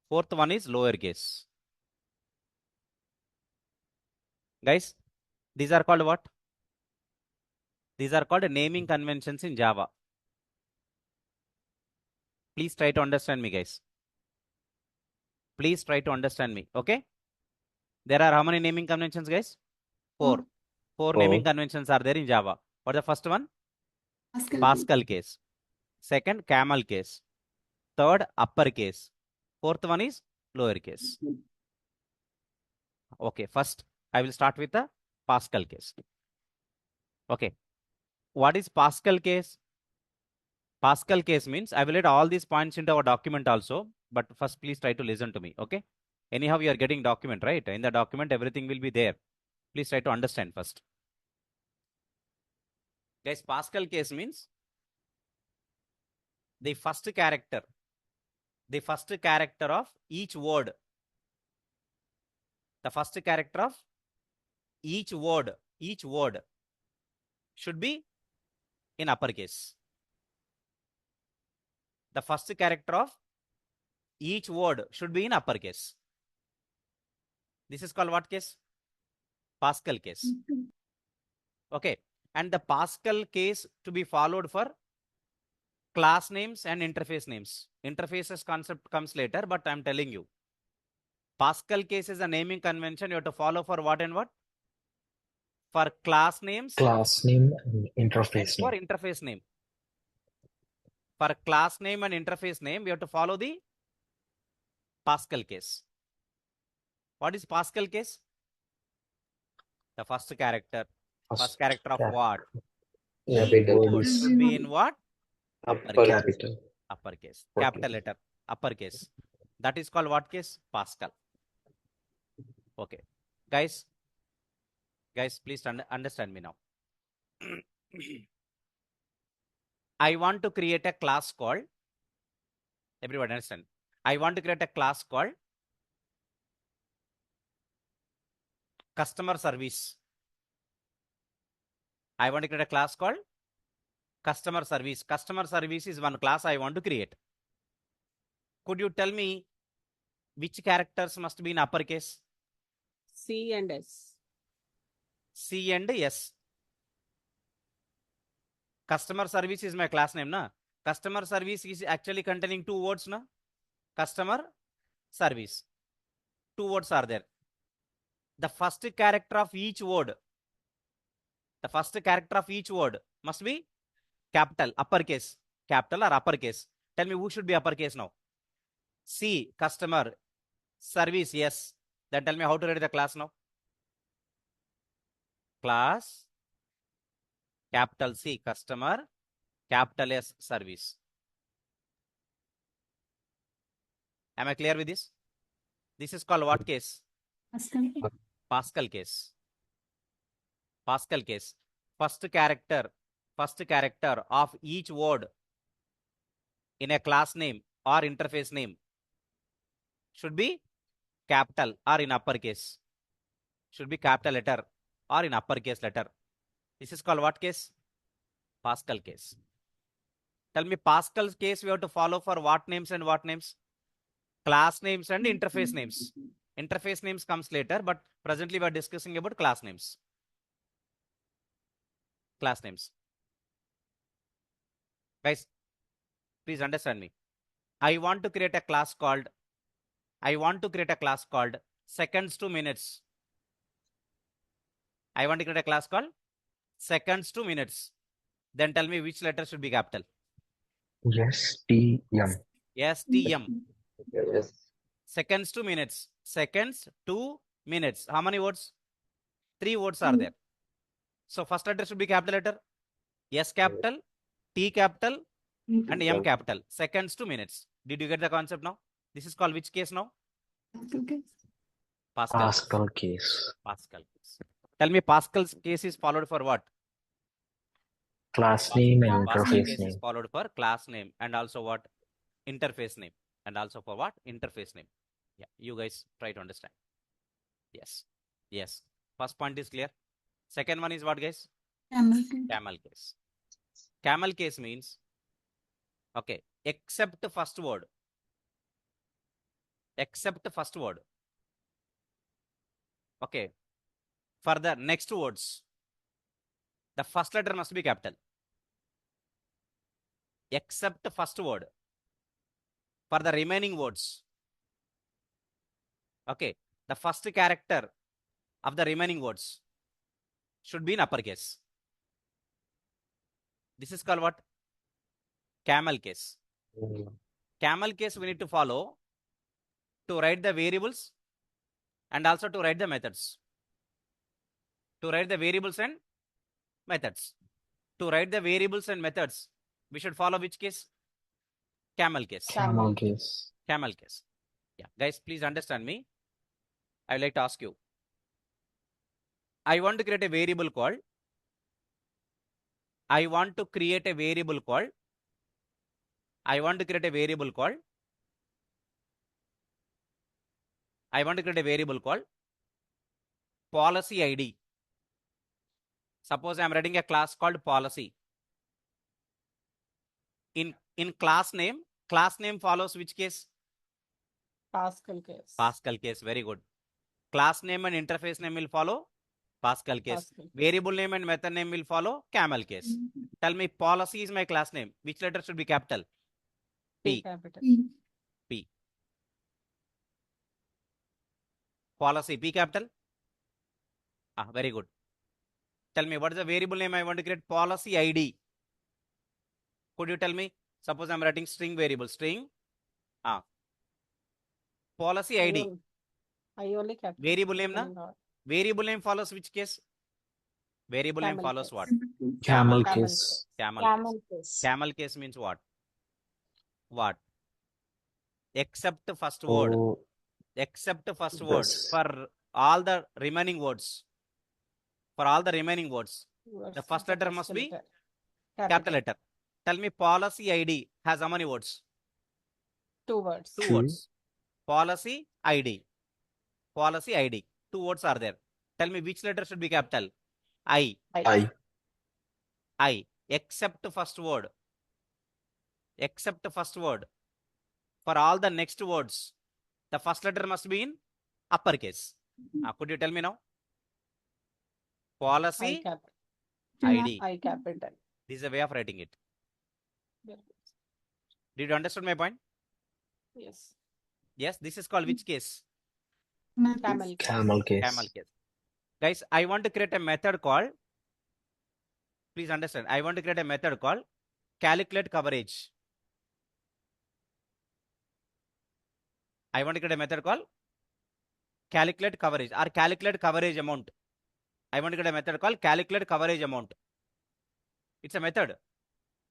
Fourth one is lowercase. Guys, these are called what? These are called naming conventions in Java. Please try to understand me, guys. Please try to understand me. Okay? There are how many naming conventions, guys? Four. Four naming conventions are there in Java. What the first one? Pascal case. Second, camel case. Third, uppercase. Fourth one is lowercase. Okay, first I will start with the Pascal case. Okay. What is Pascal case? Pascal case means I will add all these points into our document also, but first please try to listen to me. Okay. Anyhow, you are getting document, right? In the document, everything will be there. Please try to understand first. Guys, Pascal case means the first character of each word. The first character of each word should be in uppercase. The first character of each word should be in uppercase. This is called what case? Pascal case. Okay. And the Pascal case to be followed for class names and interface names. Interfaces concept comes later, but I'm telling you. Pascal case is a naming convention you have to follow for what and what? For class names. Class name and interface For name. interface name. For class name and interface name, we have to follow the Pascal case. What is Pascal case? The first character. First character of what? Yeah, Each big word word is should be in what? Uppercase. capital. Uppercase. Okay. Capital letter. Uppercase. That is called what case? Pascal. Okay. Guys, please understand me now. I want to create a class called, everybody understand? I want to create a class called customer service. I want to create a class called customer service. Customer service is one class I want to create. Could you tell me which characters must be in uppercase? C and S. C and S. Customer service is my class name, na? Customer service is actually containing two words, na? Customer service. Two words are there. The first character of each word. The first character of each word must be capital, uppercase. Capital or uppercase. Tell me who should be uppercase now? C, customer. Service, yes. Then tell me how to write the class now. Class, capital C, customer, capital S, service. Am I clear with this? This is called what case? Pascal case. Pascal case. First character of each word in a class name or interface name should be capital or in uppercase. Should be capital letter or in uppercase letter. This is called what case? Pascal case. Tell me, Pascal's case we have to follow for what names and what names? Class names and interface names. Interface names comes later, but presently we are discussing about class names. Class names. Guys, please understand me. I want to create a class called seconds to minutes. I want to create a class called seconds to minutes. Then tell me which letter should be capital. STM. STM. Yes. Seconds to minutes. Seconds to minutes. How many words? 3 words are there. So first letter should be capital letter. S capital, T capital, and M capital. Seconds to minutes. Did you get the concept now? This is called which case now? Pascal case. Pascal case. Tell me, Pascal's case is followed for what? Class name and Pascal interface case name. is followed for class name and also what? Interface name. And also for what? Interface name. Yeah, you guys try to understand. Yes. Yes. First point is clear. Second one is what, guys? Camel case. Camel case. Camel case means, okay, except first word. Except first word. Okay. For the next words, the first letter must be capital. Except first word. For the remaining words, okay, the first character of the remaining words should be in uppercase. This is called what? Camel case. Camel case we need to follow to write the variables and also to write the methods. To write the variables and methods. To write the variables and methods, we should follow which case? Camel case. Camel case. Camel case. Yeah, guys, please understand me. I would like to ask you. I want to create a variable called. I want to create a variable called. I want to create a variable called. I want to create a variable called policy ID. Suppose I am writing a class called policy. In class name follows which case? Pascal case. Pascal case. Very good. Class name and interface name will follow Pascal case. Pascal case. Variable name and method name will follow Camel case. Tell me, policy is my class name. Which letter should be capital? P P. capital. P. Policy P capital. Very good. Tell me, what is the variable name I want to create? Policy ID. Could you tell me? Suppose I'm writing string variable. String. Policy ID. I only capital. Variable name na? Not. Variable name follows which case? Variable name Camel follows case. what? Camel Camel case. Camel Camel case. case. Camel case means what? What? Except first word. Oh, Except first word. yes. For all the remaining words. For all the remaining words. Words The first of letter must be letter. capital letter. Tell me, policy ID has how many words? 2 words. Two Two. words. Policy ID. Policy ID. 2 words are there. Tell me which letter should be capital? I. I. Except first word. Except first word. For all the next words, the first letter must be in uppercase. Could you tell me now? I Policy capital. ID. I capital. This is a way of writing it. Very good. Did you understand my point? Yes. Yes, this is called which case? Camel case. Camel case. Camel case. Guys, I want to create a method called, please understand, I want to create a method called calculate coverage. I want to create a method called calculate coverage or calculate coverage amount. I want to create a method called calculate coverage amount. It's a method.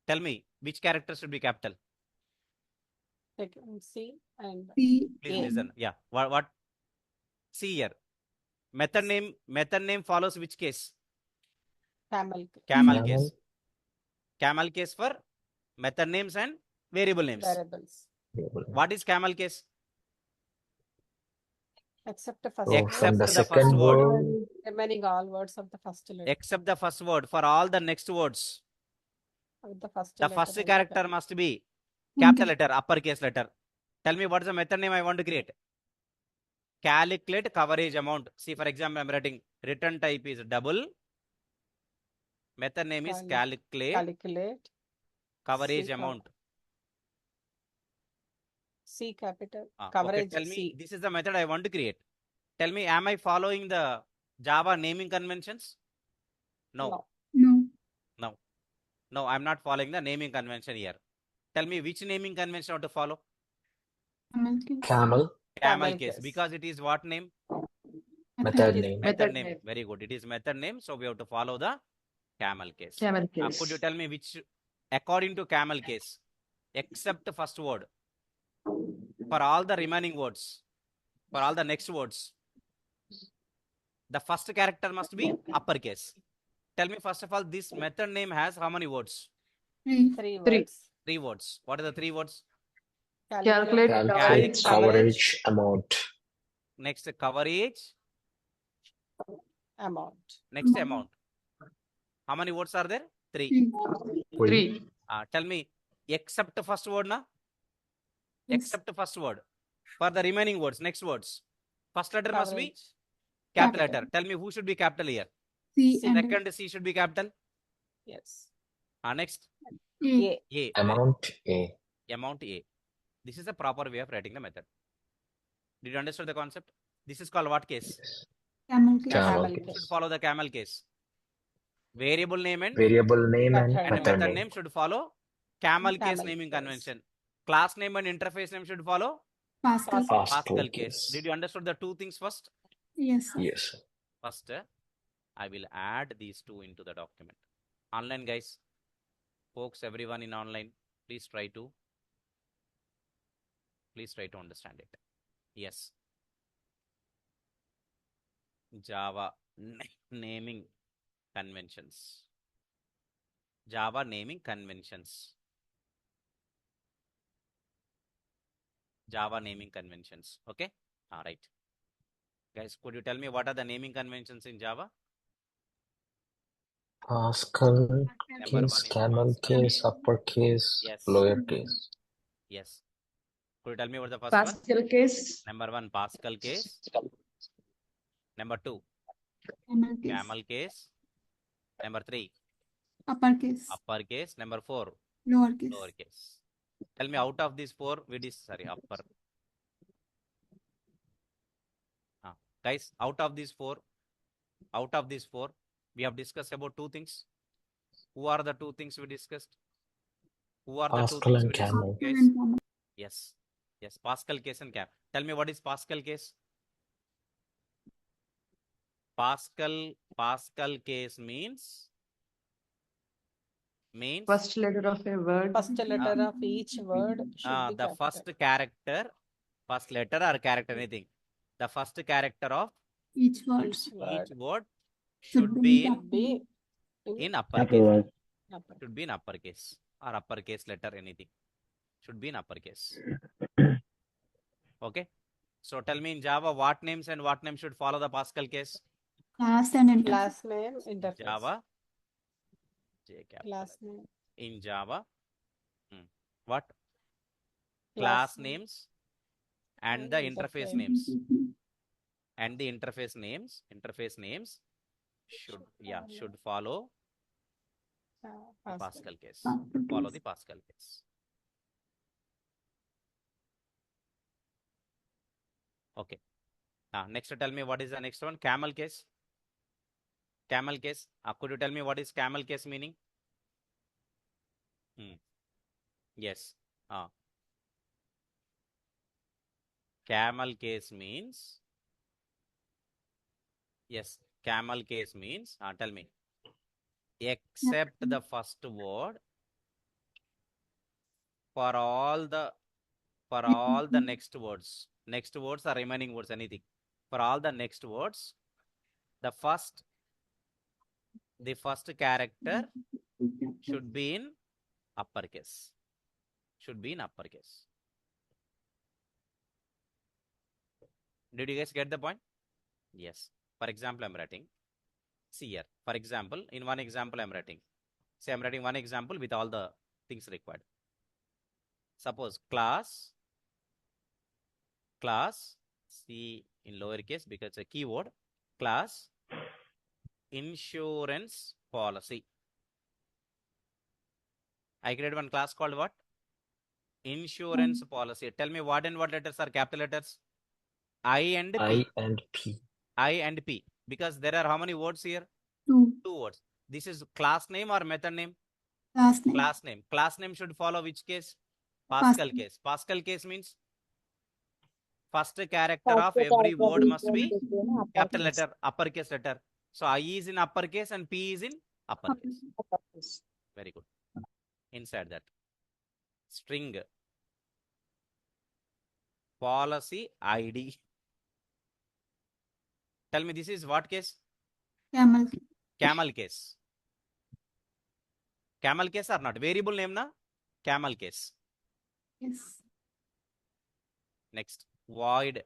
Tell me which character should be capital. Take C and P. Please A. listen. Yeah. What? See here. Method name follows which case? camel case. Camel case. Camel case for method names and variable names. Variables. What is camel case? Except the first So Except from the the first second word. word, remaining all words of the first letter. Except the first word. For all the next words, With the first the letter first in character capital. must be capital letter, uppercase letter. Tell me what is the method name I want to create? Calculate coverage amount. See, for example, I'm writing return type is double. Method name is calculate Calculate. coverage C amount. C capital. Okay, Coverage tell me, C. this is the method I want to create. Tell me, am I following the Java naming conventions? No. No, I'm not following the naming convention here. Tell me which naming convention I want to follow? Camel case. camel, Camel Camel case. case. Because it is what name? method It is name. Method name. Very good. It is method name. So we have to follow the camel case. Camel case. Could you tell me which, according to camel case, except the first word, for all the remaining words, for all the next words, the first character must be uppercase. Tell me, first of all, this method name has how many words? 3. 3 Three. words. 3 words. What are the 3 words? Calculate Calculate coverage. coverage amount. Next, coverage Amount. Next Amount. amount. How many words are there? 3. 3. Three. Tell me, except the first word, na? Yes. Except the first word. For the remaining words, next words. First letter must be Coverage. capital Capital. letter. Tell me who should be capital here. C C. and Second C should be capital. Yes. Next, A. A. Amount A. Amount A. This is a proper way of writing the method. Did you understand the concept? This is called what case? Yes. Camel case. Camel Camel case. Should follow the camel case. Variable name and Variable name and Method method method name name. should follow camel case Camel naming case. convention. Class name and interface name should follow Pascal. Pascal case. Did you understand the two things first? Yes, sir. Yes. First, I will add these two into the document. Online guys, folks, everyone in online, please try to understand it. Yes. Java naming conventions. Java naming conventions. Java naming conventions. Okay. All right. Guys, could you tell me what are the naming conventions in Java? Pascal Number case, one is camel Pascal. case, uppercase, Yes. lowercase. Yes. Could you tell me what the first one? Pascal case. Number 1, Pascal case. Number 2, Camel case. camel case. Number 3, Uppercase. uppercase. Number 4, Lowercase. lowercase. Tell me out of these 4, upper. Guys, out of these four, we have discussed about two things. Who are the two things we discussed? Who are the two Pascal things and we discussed, camel. guys? And camel. Yes. Yes, Pascal case and Cam. Tell me what is Pascal case? Pascal case means First letter of a word. First letter of each word should be the capital. first letter or character, anything. The first character of Each word. Each word each word Should should be should be in Capital uppercase. word. upper. Should be in uppercase or uppercase letter, anything. Should be in uppercase. Okay. So tell me in Java, what names and what names should follow the Pascal case? Class and interface. Class name, interface. Java. J capital. Class name. In Java. What? Class names and the interface names. And the interface names should follow Pascal case. Follow the Pascal case. Okay. Next, tell me what is the next one? Camel case. Camel case. Could you tell me what is camel case meaning? Yes. Camel case means. Yes. Camel case means. Tell me. Except the first word for all the next words. Next words are remaining words, anything. For all the next words, the first character should be in uppercase. Should be in uppercase. Did you guys get the point? Yes. For example, I'm writing. See here. For example, in one example, I'm writing. Say I'm writing one example with all the things required. Suppose class, C in lowercase because it's a keyword, class insurance policy. I created one class called what? Insurance policy. Tell me what and what letters are capital letters? I and P. I and P. I and P. Because there are how many words here? 2. 2 words. This is class name or method name? Class name. Class name. Class name should follow which case? Pascal case. Pascal case means first character of every word must be capital letter, uppercase letter. So I is in uppercase and P is in uppercase. Very good. Inside that, string policy ID. Tell me this is what case? Camel. Camel case. Camel case or not? Variable name na? Camel case. Yes. Next, void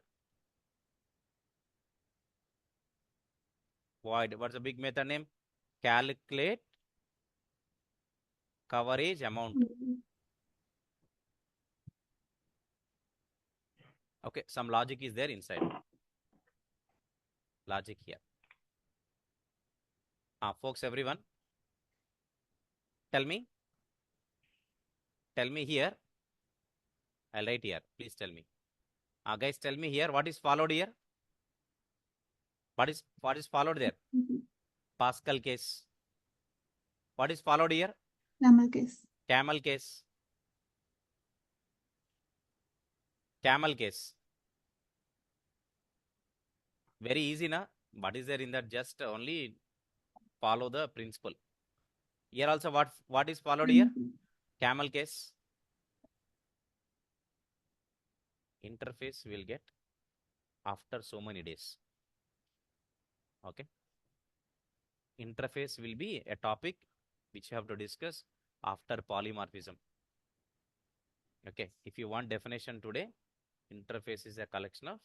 void. What's the big method name? Calculate coverage amount. Okay, some logic is there inside. Logic here. Folks, everyone, tell me here. I'll write here. Please tell me. Guys, tell me here what is followed here. What is followed there? Pascal case. What is followed here? Camel case. Camel case. Camel case. Very easy, na? What is there in that? Just only follow the principle. Here also, what is followed here? Camel case. Interface will get after so many days. Okay. Interface will be a topic which you have to discuss after polymorphism. Okay. If you want definition today, interface is a collection of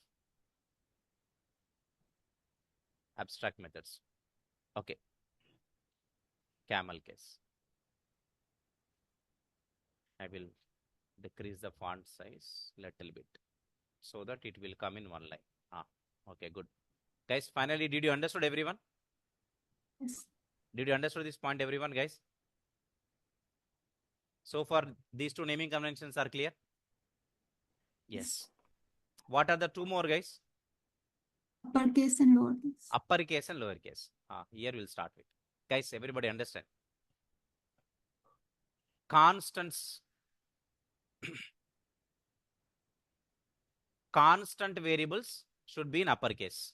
abstract methods. Okay. Camel case. I will decrease the font size little bit so that it will come in one line. Okay, good. Guys, finally, did you understood everyone? Yes. Did you understood this point, everyone, guys? So far, these two naming conventions are clear? Yes. What are the two more, guys? Uppercase and lowercase. Uppercase and lowercase. Here we'll start with. Guys, everybody understand? Constants. Constant variables should be in uppercase.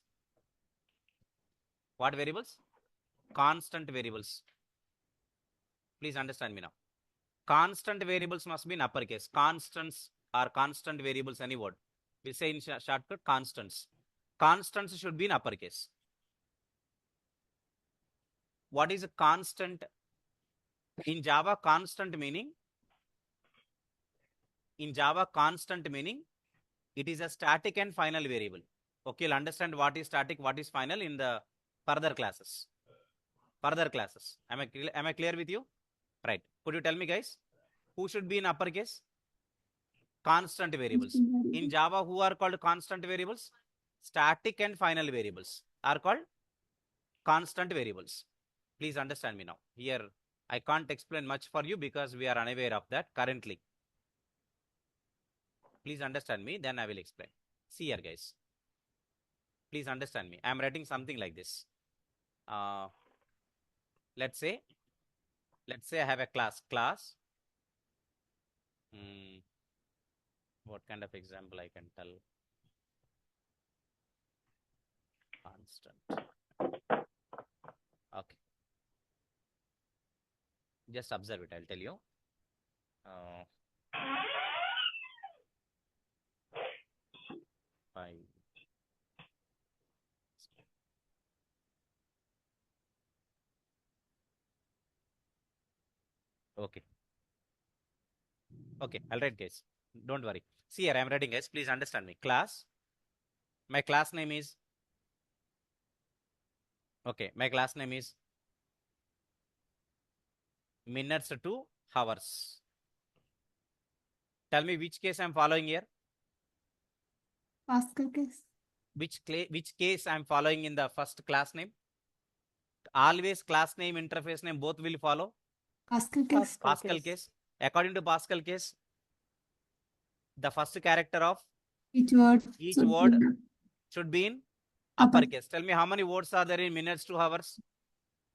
What variables? Constant variables. Please understand me now. Constant variables must be in uppercase. Constants or constant variables, any word. We say in shortcut constants. Constants should be in uppercase. What is a constant? In Java, constant meaning, it is a static and final variable. Okay, you'll understand what is static, what is final in the further classes. Am I clear with you? Right. Could you tell me, guys, who should be in uppercase? Constant variables. In Java, who are called constant variables? Static and final variables are called constant variables. Please understand me now. Here, I can't explain much for you because we are unaware of that currently. Please understand me, then I will explain. See here, guys. Please understand me. I am writing something like this. Let's say I have a class. What kind of example I can tell? Constant. Okay. Just observe it. I'll tell you. Okay. Okay, I'll write, guys. Don't worry. See here, I'm writing, guys. Please understand me. Class. My class name is. Okay, my class name is minutes to hours. Tell me which case I'm following here. Pascal case. Which case I'm following in the first class name? Always class name, interface name, both will follow. Pascal case. Pascal case. According to Pascal case, the first character of Each word. should be in Upper. uppercase. Tell me how many words are there in minutes to hours?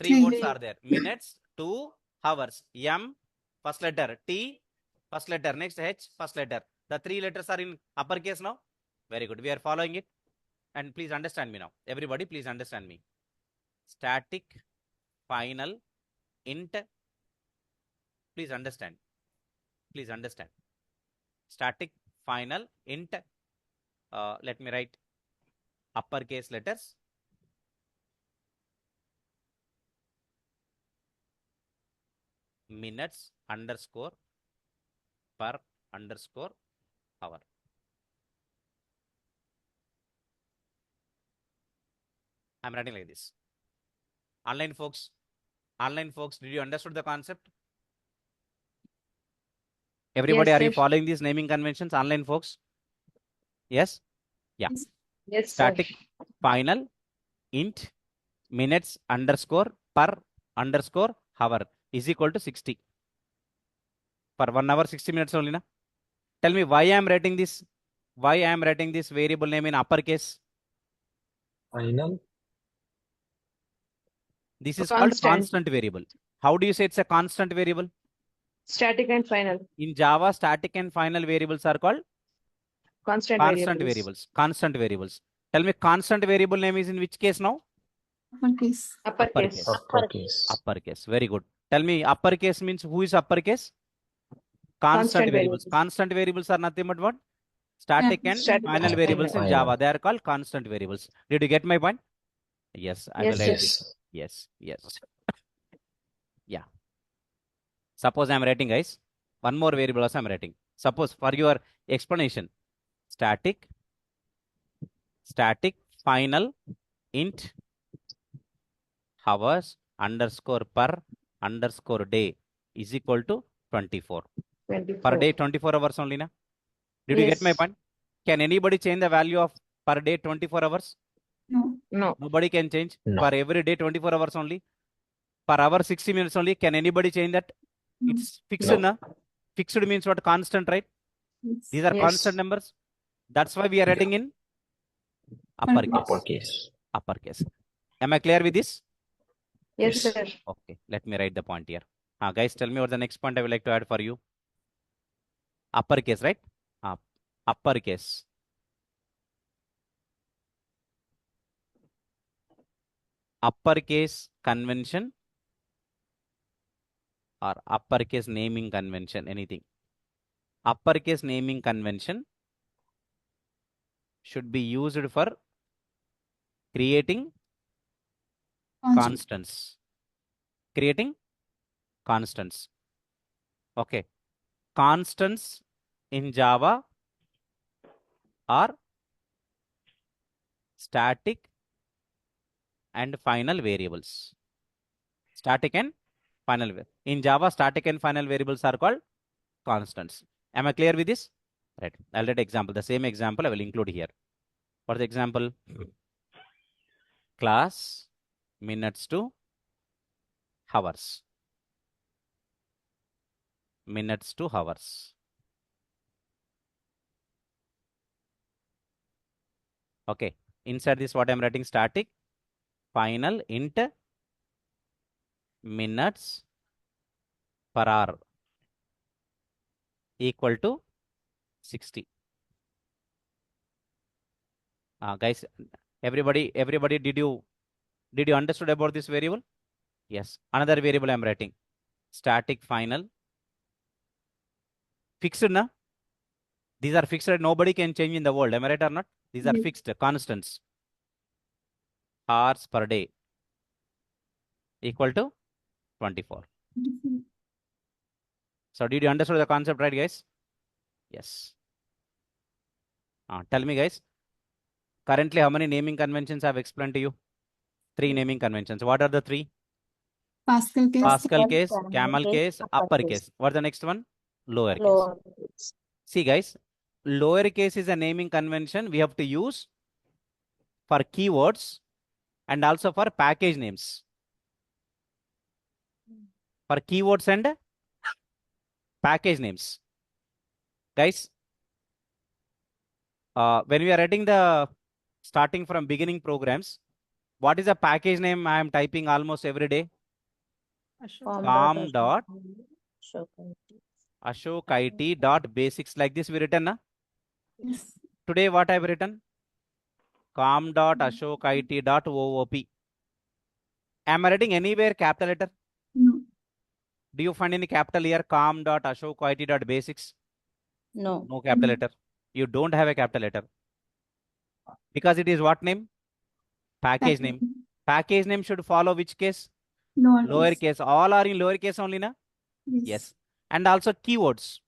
3 Three. words are there. Minutes to hours. M, first letter. T, first letter. Next H, first letter. The 3 letters are in uppercase now. Very good. We are following it. And please understand me now. Everybody, please understand me. Static, final, int. Please understand. Please understand. Static, final, int. Let me write uppercase letters. Minutes underscore per underscore hour. I'm writing like this. Online folks, did you understood the concept? Everybody, Yes, are you sir. following these naming conventions? Online folks? Yes? Yeah. Yes. Yes, sir. Static, final, int, minutes underscore per underscore hour is equal to 60. For 1 hour, 60 minutes only, na? Tell me why I am writing this. Why I am writing this variable name in uppercase? Final. This is called Constant. constant variable. How do you say it's a constant variable? Static and final. In Java, static and final variables are called Constant constant variables. variables. Constant variables. Tell me constant variable name is in which case now? Uppercase. Uppercase. Uppercase. Uppercase. Very good. Tell me uppercase means who is uppercase? Constant Constant variables. variables. Constant variables are nothing but what? Static and Static final and variables in final. Java. They are called constant variables. Did you get my point? Yes, I Yes, will sir. write this. Yes. Yes. Yeah. Suppose I am writing, guys, one more variable also I am writing. Suppose for your explanation, static final int hours underscore per underscore day is equal to 24. 24. Per day 24 hours only, na? Did you get my Yes. point? Can anybody change the value of per day 24 hours? No. No. Nobody can change. No. For every day 24 hours only. Per hour 60 minutes only. Can anybody change that? No. It's fixed, No. na? Fixed means what? Constant, right? Yes. These are Yes. constant numbers. That's why we are Yeah. writing in uppercase. Uppercase. Uppercase. Am I clear with this? Yes, Yes. sir. Okay, let me write the point here. Guys, tell me what the next point I would like to add for you. Uppercase, right? Uppercase. Uppercase convention or uppercase naming convention, anything. Uppercase naming convention should be used for creating Constant. constants. Creating constants. Okay. Constants in Java are static and final variables. Static and final. In Java, static and final variables are called constants. Am I clear with this? Right. I'll write example. The same example I will include here. For the example, class minutes to hours. Minutes to hours. Okay. Inside this, what I'm writing, static, final, int, minutes per hour equal to 60. Guys, everybody, did you understood about this variable? Yes. Another variable I'm writing, static final, fixed, na? These are fixed. Nobody can change in the world. Am I right or not? These are Yes. fixed constants. Hours per day equal to 24. So did you understand the concept, right, guys? Yes. Tell me, guys. Currently, how many naming conventions I've explained to you? 3 naming conventions. What are the 3? Pascal case. Pascal case, camel case, uppercase. What's the next one? Lowercase. Lowercase. See, guys, lowercase is a naming convention we have to use for keywords and also for package names. For keywords and package names. Guys, when we are writing the starting from beginning programs, what is the package name I am typing almost every day? Com dot Ashok IT dot basics, like this we written, na? Yes. Today what I have written? Com dot Ashok IT dot OOP. Am I writing anywhere capital letter? No. Do you find any capital here? Com dot Ashok IT dot basics? No. No capital letter. You don't have a capital letter. Because it is what name? Package name. Package name should follow which case? Lower Lowercase. All are in lowercase only, na? Yes. Yes. And also keywords.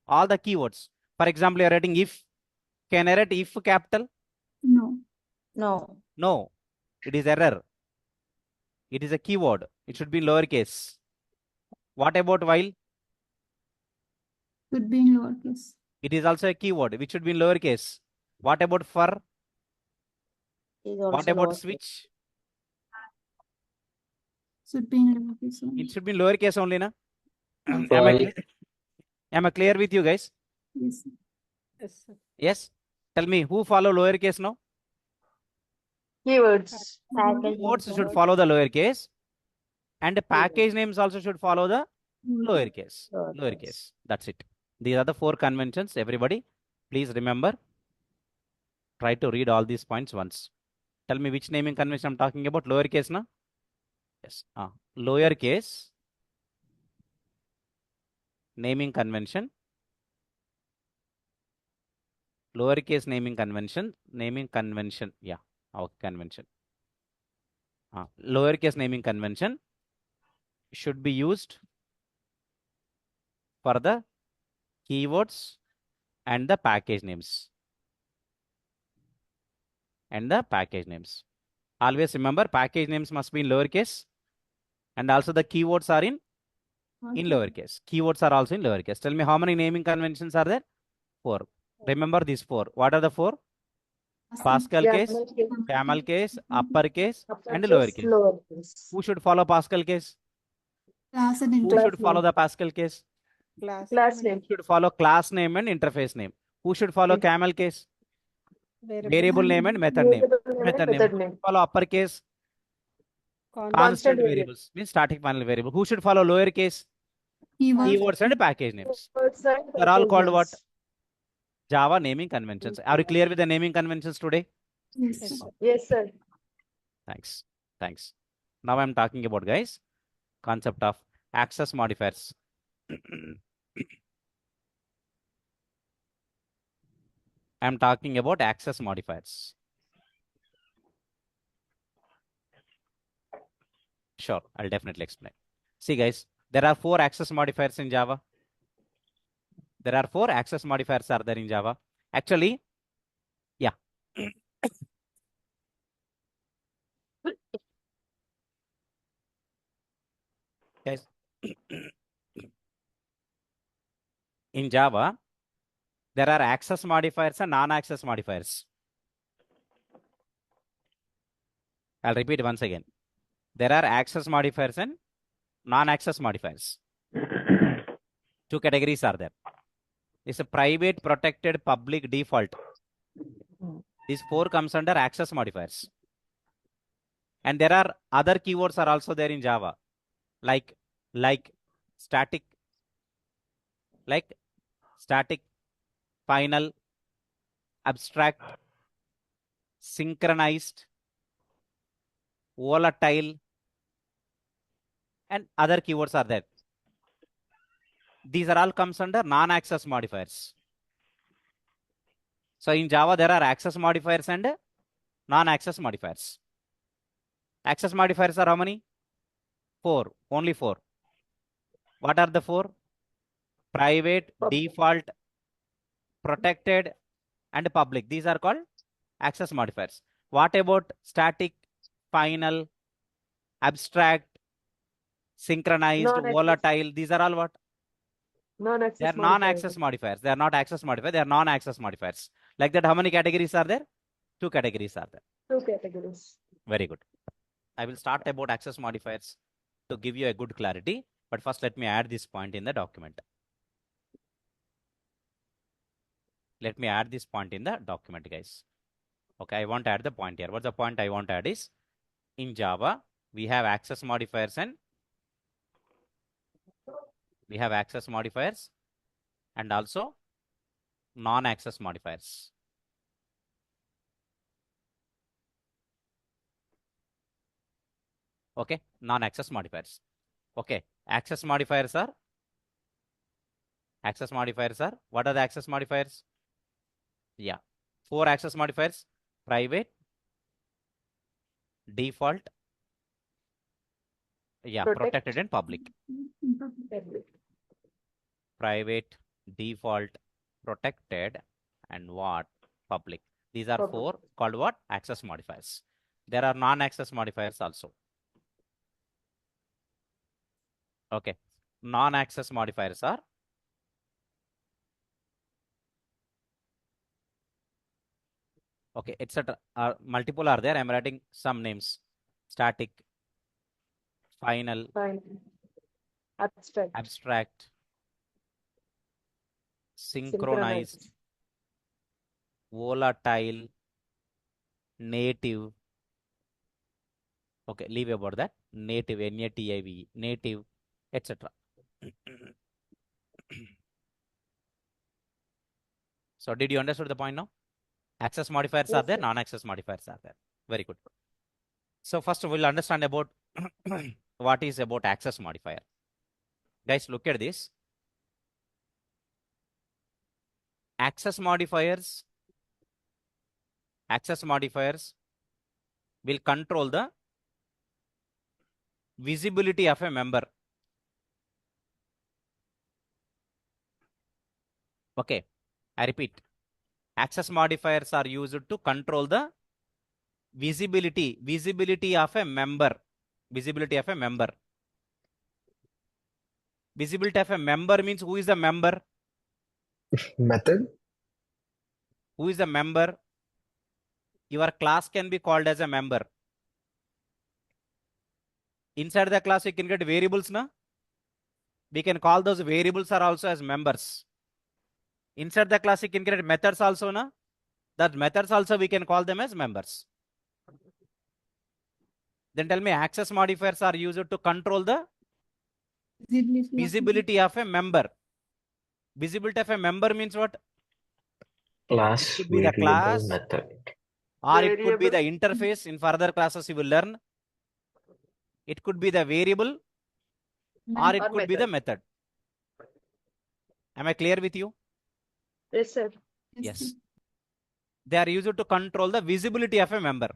All the keywords. For example, you are writing if. Can I write if capital? No. No. No. It is error. It is a keyword. It should be lowercase. What about while? Should be in lowercase. It is also a keyword which should be in lowercase. What about for? Is What also about lowercase. switch? Should be in lowercase It only. should be in lowercase only, na? Am So I I, clear? Am I clear with you guys? Yes, sir. Yes, sir. Yes. Tell me who follow lowercase now? Keywords. Package Words names should are follow the lowercase, and the package names also should follow the lowercase. lowercase. Lowercase. That's it. These are the 4 conventions. Everybody, please remember. Try to read all these points once. Tell me which naming convention I'm talking about. Lowercase, na? Yes. Lowercase naming convention. Lowercase naming convention. Naming convention. Yeah. Okay, convention. Lowercase naming convention should be used for the keywords and the package names. And the package names. Always remember, package names must be in lowercase, and also the keywords are in lowercase. Keywords are also in lowercase. Tell me how many naming conventions are there? 4. Remember these 4. What are the 4? Pascal case, camel case, uppercase, and lowercase. Lowercase. Who should follow Pascal case? Class and Who interface. should follow the Pascal case? Class name. Who should follow class name and interface name? Who should follow camel case? Variable name and method name. Method name. Follow uppercase. Constant variables means static final variable. Who should follow lowercase? Keywords. Keywords and package names. They're all called what? Java naming conventions. Are you clear with the naming conventions today? Yes, sir. Yes, sir. Thanks. Thanks. Now I'm talking about, guys, concept of access modifiers. I'm talking about access modifiers. Sure, I'll definitely explain. See, guys, there are 4 access modifiers in Java. There are 4 access modifiers are there in Java. Actually, yeah. Guys, in Java, there are access modifiers and non-access modifiers. I'll repeat once again. There are access modifiers and non-access modifiers. 2 categories are there. It's a private, protected, public, default. These 4 comes under access modifiers. And there are other keywords are also there in Java, like static, final, abstract, synchronized, volatile, and other keywords are there. These are all comes under non-access modifiers. So in Java, there are access modifiers and non-access modifiers. Access modifiers are how many? 4. Only 4. What are the 4? Private, default, protected, and public. These are called access modifiers. What about static, final, abstract, synchronized, Non-access. volatile? These are all what? Non-access. They are non-access modifiers. They are not access modifiers. They are non-access modifiers. Like that, how many categories are there? 2 categories are there. 2 categories. Very good. I will start about access modifiers to give you a good clarity. But first, let me add this point in the document. Let me add this point in the document, guys. Okay, I want to add the point here. What's the point I want to add is, in Java, we have access modifiers and also non-access modifiers. Okay, non-access modifiers. Okay, access modifiers are, what are the access modifiers? Yeah, 4 access modifiers: private, default, protected and public. Private, default, protected, and what? Public. These are 4 called what? Access modifiers. There are non-access modifiers also. Okay. Non-access modifiers are okay, etc. Multiple are there. I'm writing some names. Static, final, Fine. Abstract. abstract, synchronized, volatile, native. Okay, leave about that. Native, N-A-T-I-V, native, etc. So did you understand the point now? Access modifiers are Yes, there, sir. non-access modifiers are there. Very good. So first we'll understand about what is about access modifier. Guys, look at this. Access modifiers will control the visibility of a member. Okay, I repeat. Access modifiers are used to control the visibility of a member. Visibility of a member. Visibility of a member means who is the member? Method? Who is the member? Your class can be called as a member. Inside the class, you can get variables, na? We can call those variables are also as members. Inside the class, you can get methods also, na? That methods also we can call them as members. Then tell me, access modifiers are used to control the visibility of a member. Visibility of a member means what? Class, Could be the variable, class, method. or it could be the Variable. interface. In further classes, you will learn. It could be the variable, or it Or could be the method. method. Am I clear with you? Yes, sir. Yes. They are used to control the visibility of a member.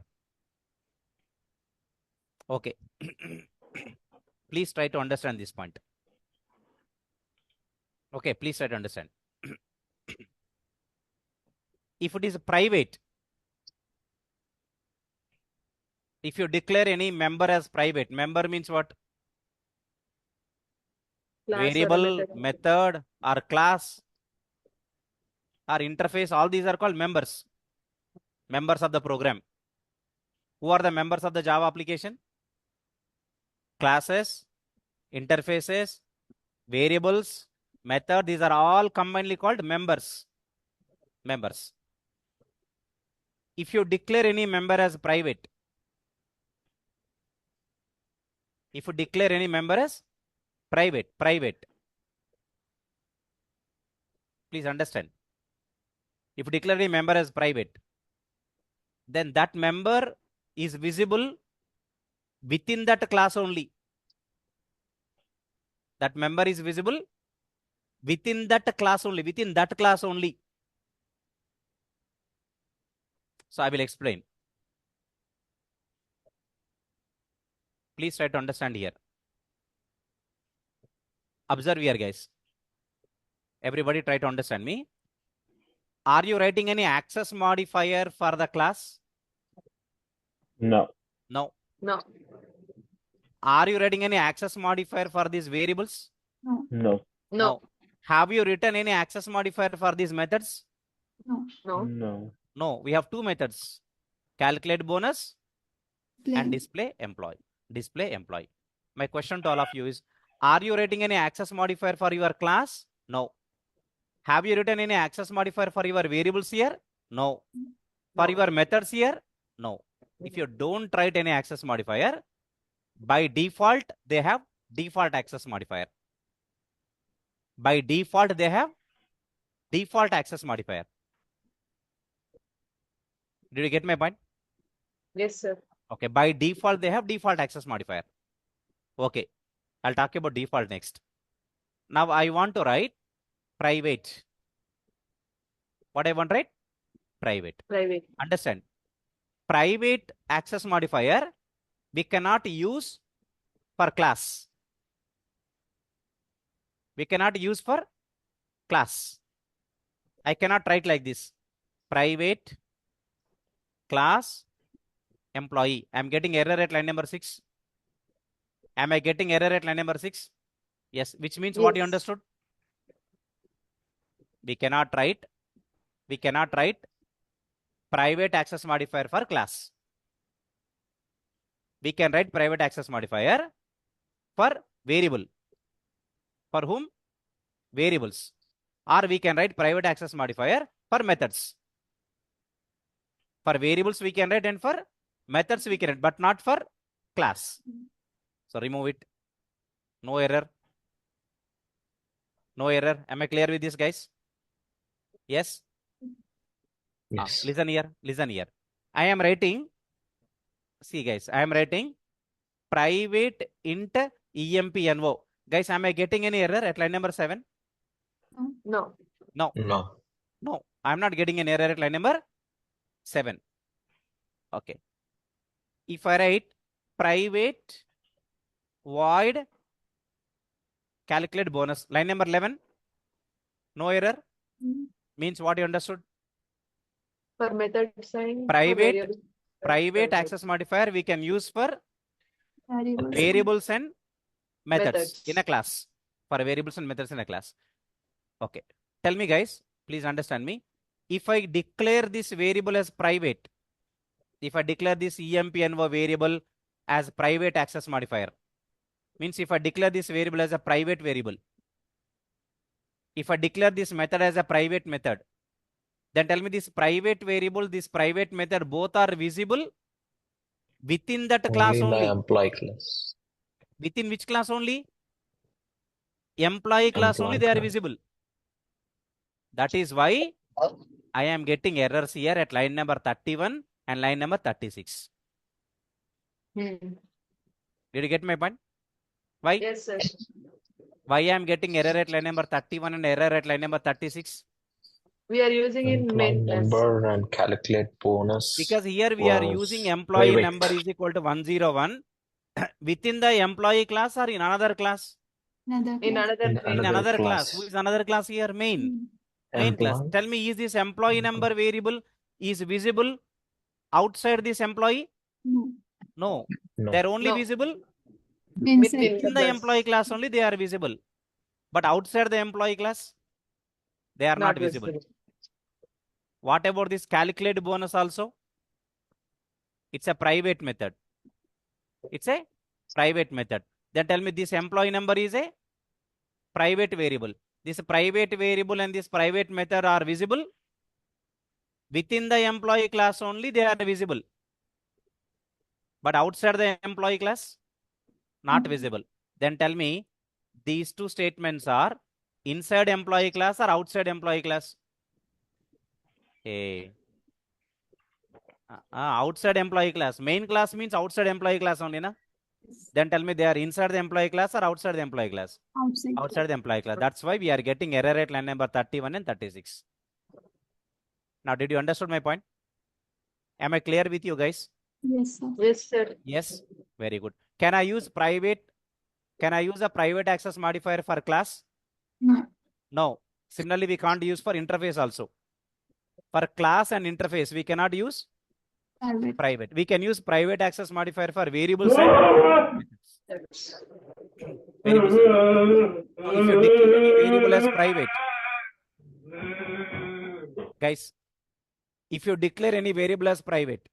Okay. Please try to understand this point. Okay, please try to understand. If it is private, if you declare any member as private, member means what? Class or a Variable, method, or class, or interface, all these are called members. Members of the program. Who are the members of the Java application? Classes, interfaces, variables, method, these are all combinedly called members. Members. If you declare any member as private, if you declare any member as private, please understand. If you declare a member as private, then that member is visible within that class only. That member is visible within that class only, So I will explain. Please try to understand here. Observe here, guys. Everybody try to understand me. Are you writing any access modifier for the class? No. No. No. Are you writing any access modifier for these variables? No. No. No. Have you written any access modifier for these methods? No. No. No. No, we have two methods. Calculate bonus and Display. display employee. My question to all of you is, are you writing any access modifier for your class? No. Have you written any access modifier for your variables here? No. For No. your methods here? No. If you don't write any access modifier, by default, they have default access modifier. By default, they have default access modifier. Did you get my point? Yes, sir. Okay, by default, they have default access modifier. Okay, I'll talk about default next. Now I want to write private. What I want to write? Private. Private. Understand? Private access modifier, we cannot use for class. We cannot use for class. I cannot write like this. Private class employee. I'm getting error at line number 6. Am I getting error at line number 6? Yes, which means what you Yes. understood? We cannot write private access modifier for class. We can write private access modifier for variable. For whom? Variables. Or we can write private access modifier for methods. For variables we can write, and for methods we can write, but not for class. So remove it. No error. No error. Am I clear with this, guys? Yes? Yes. Listen here. Listen here. I am writing, see guys, I am writing private int empno. Guys, am I getting any error at line number 7? No. No. No, I'm not getting an error at line number 7. Okay. If I write private void calculate bonus, line number 11, no error. Means what you understood? For method sign. for Private- variable. Private access modifier we can use for Variables. variables and methods Methods. in a class. For variables and methods in a class. Okay. Tell me, guys, please understand me. If I declare this variable as private, if I declare this empno variable as private access modifier, means if I declare this variable as a private variable, if I declare this method as a private method, then tell me this private variable, this private method, both are visible within that class Only in the only. employee class. Within which class only? Employee class only Employee they are class. visible. That is why I am getting errors here at line number 31 and line number 36. Hmm. Did you get my point? Why? Yes, sir. Why I am getting error at line number 31 and error at line number 36? We are using in Employee main class. number and calculate bonus. Because here we are was using employee private. number is equal to 101 within the employee class or in another class? Another In class. another In main In Another another class. class. Who is another class here? Main. Main class. Employee. Tell me, is this employee number variable is visible outside this employee? No. No. No. They're only No. visible Inside. within the class. employee class only they are visible. But outside the employee class, they are not visible. What about this calculate bonus also? It's a private method. It's a private method. Then tell me this employee number is a private variable. This private variable and this private method are visible within the employee class only they are visible. But outside the employee class, not visible. Then tell me these two statements are inside employee class or outside employee class? Hey. Outside employee class. Main class means outside employee class only, na? Then tell me they are inside the employee class or outside the employee class? Outside. Outside the employee class. That's why we are getting error at line number 31 and 36. Now, did you understood my point? Am I clear with you guys? Yes, sir. Yes, sir. Yes. Very good. Can I use private? Can I use a private access modifier for class? No. No. Similarly, we can't use for interface also. For class and interface, we cannot use Private. private. We can use private access modifier for variables and methods. Very good. Now, if you declare any variable as private, guys, if you declare any variable as private,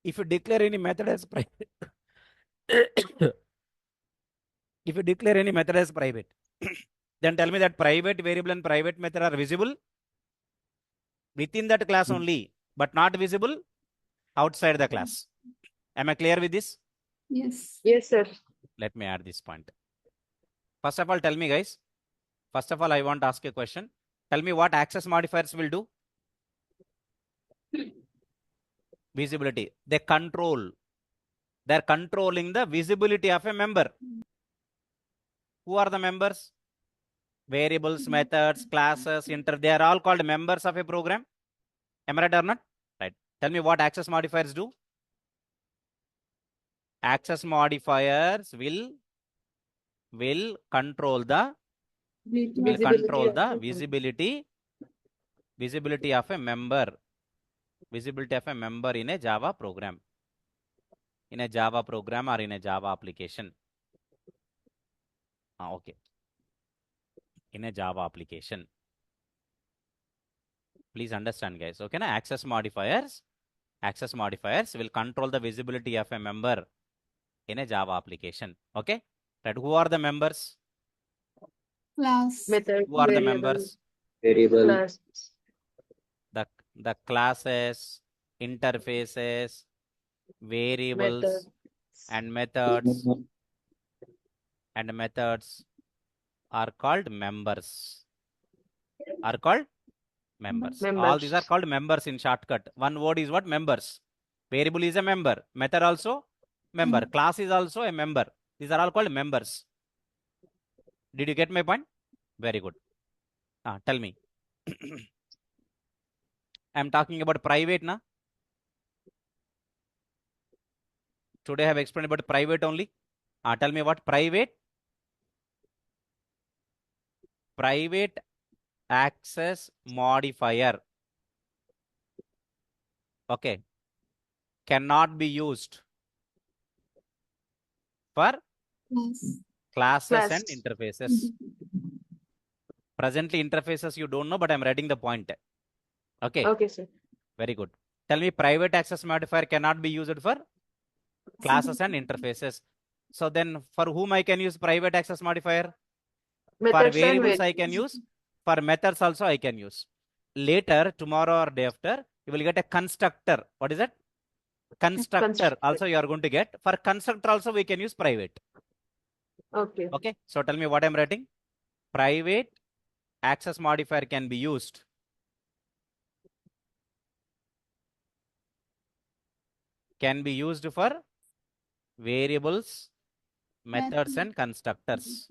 if you declare any method as private, if you declare any method as private, then tell me that private variable and private method are visible within that class only, but not visible outside the class. Am I clear with this? Yes. Yes, sir. Let me add this point. First of all, tell me, guys. First of all, I want to ask a question. Tell me what access modifiers will do. Visibility. They control. They're controlling the visibility of a member. Who are the members? Variables, methods, classes, they are all called members of a program. Am I right or not? Right. Tell me what access modifiers do. Access modifiers will control the visibility of a member. Visibility of a member in a Java program. In a Java program or in a Java application. Okay. In a Java application. Please understand, guys. Okay, na? Access modifiers will control the visibility of a member in a Java application. Okay, right? Who are the members? Class. Method, Who are the variable, members? Variable. class. The classes, interfaces, variables, Method. and methods are called members. Are called members. All these are Members. called members in shortcut. One word is what? Members. Variable is a member. Method also member. Mm. Class is also a member. These are all called members. Did you get my point? Very good. Tell me. I'm talking about private, na? Today I have explained about private only. Tell me what private access modifier. Okay. Cannot be used for Class. classes Class. and interfaces. Presently interfaces you don't know, but I'm writing the point. Okay. Okay, sir. Very good. Tell me private access modifier cannot be used for classes and interfaces. So then for whom I can use private access modifier? For Methods and variables I variables. can use. For methods also I can use. Later, tomorrow or day after, you will get a constructor. What is that? Constructor also you are going to get. For constructor also we can use private. Okay. Okay. So tell me what I'm writing. Private access modifier can be used for variables, methods and constructors.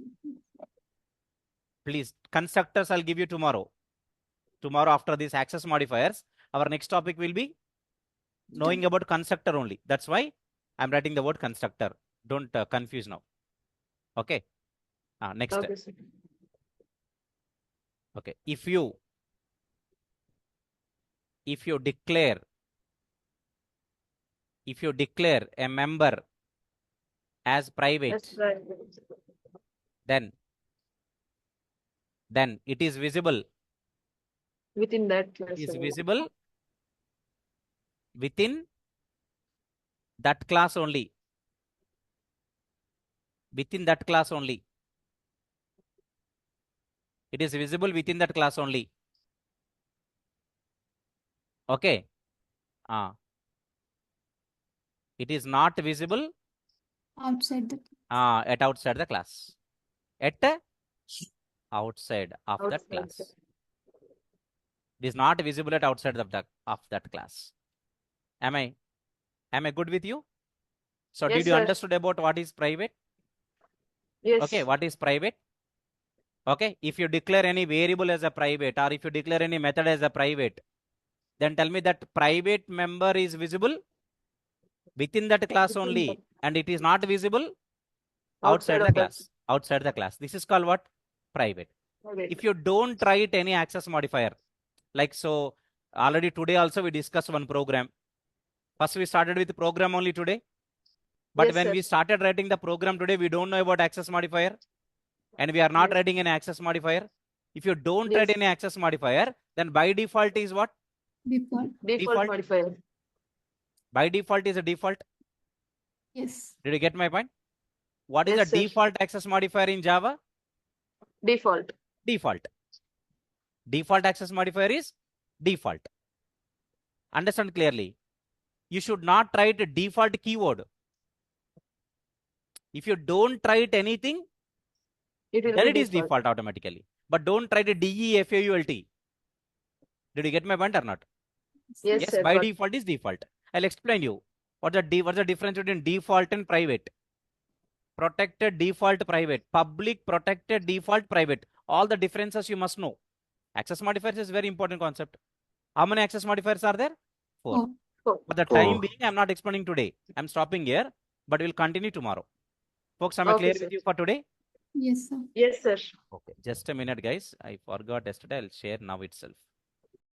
Please, constructors I'll give you tomorrow. Tomorrow after these access modifiers, our next topic will be knowing about constructor only. That's why I'm writing the word constructor. Don't confuse now. Okay. Next. Okay, sir. Okay. If you declare a member as private, That's right. then it is visible. Within that class. Is only. visible within that class only. Within that class only. It is visible within that class only. Okay. It is not visible Outside the at outside the class. At outside of that Outside, class. sir. It is not visible at outside of that class. Am I good with you? So Yes, did you sir. understood about what is private? Yes. Okay, what is private? Okay, if you declare any variable as a private or if you declare any method as a private, then tell me that private member is visible within that class Within only that- and it is not visible Outside outside the of that. class. Outside the class. This is called what? Private. Okay. If you don't write any access modifier, like so, already today also we discussed one program. First we started with program only today. But Yes, when sir. we started writing the program today, we don't know about access modifier. And we are not Yes. writing any access modifier. If you don't Yes. write any access modifier, then by default is what? default. Default modifier. By default is a default. Yes. Did you get my point? What is Yes, the sir. default access modifier in Java? Default. Default. Default access modifier is default. Understand clearly. You should not write a default keyword. If you don't write anything, It will then be it is default automatically. But don't write a DEFAULT. Did you get my point or not? Yes, Yes, sir. by got- default is default. I'll explain you. What's the difference between default and private? Protected, default, private. Public, protected, default, private. All the differences you must know. Access modifiers is very important concept. How many access modifiers are there? 4. Oh, For the time being, I'm not explaining today. I'm stopping here, but we'll continue tomorrow. Folks, am I Okay, clear sir. with you for today? yes, sir. Yes, sir. Okay, just a minute, guys. I forgot yesterday. I'll share now itself.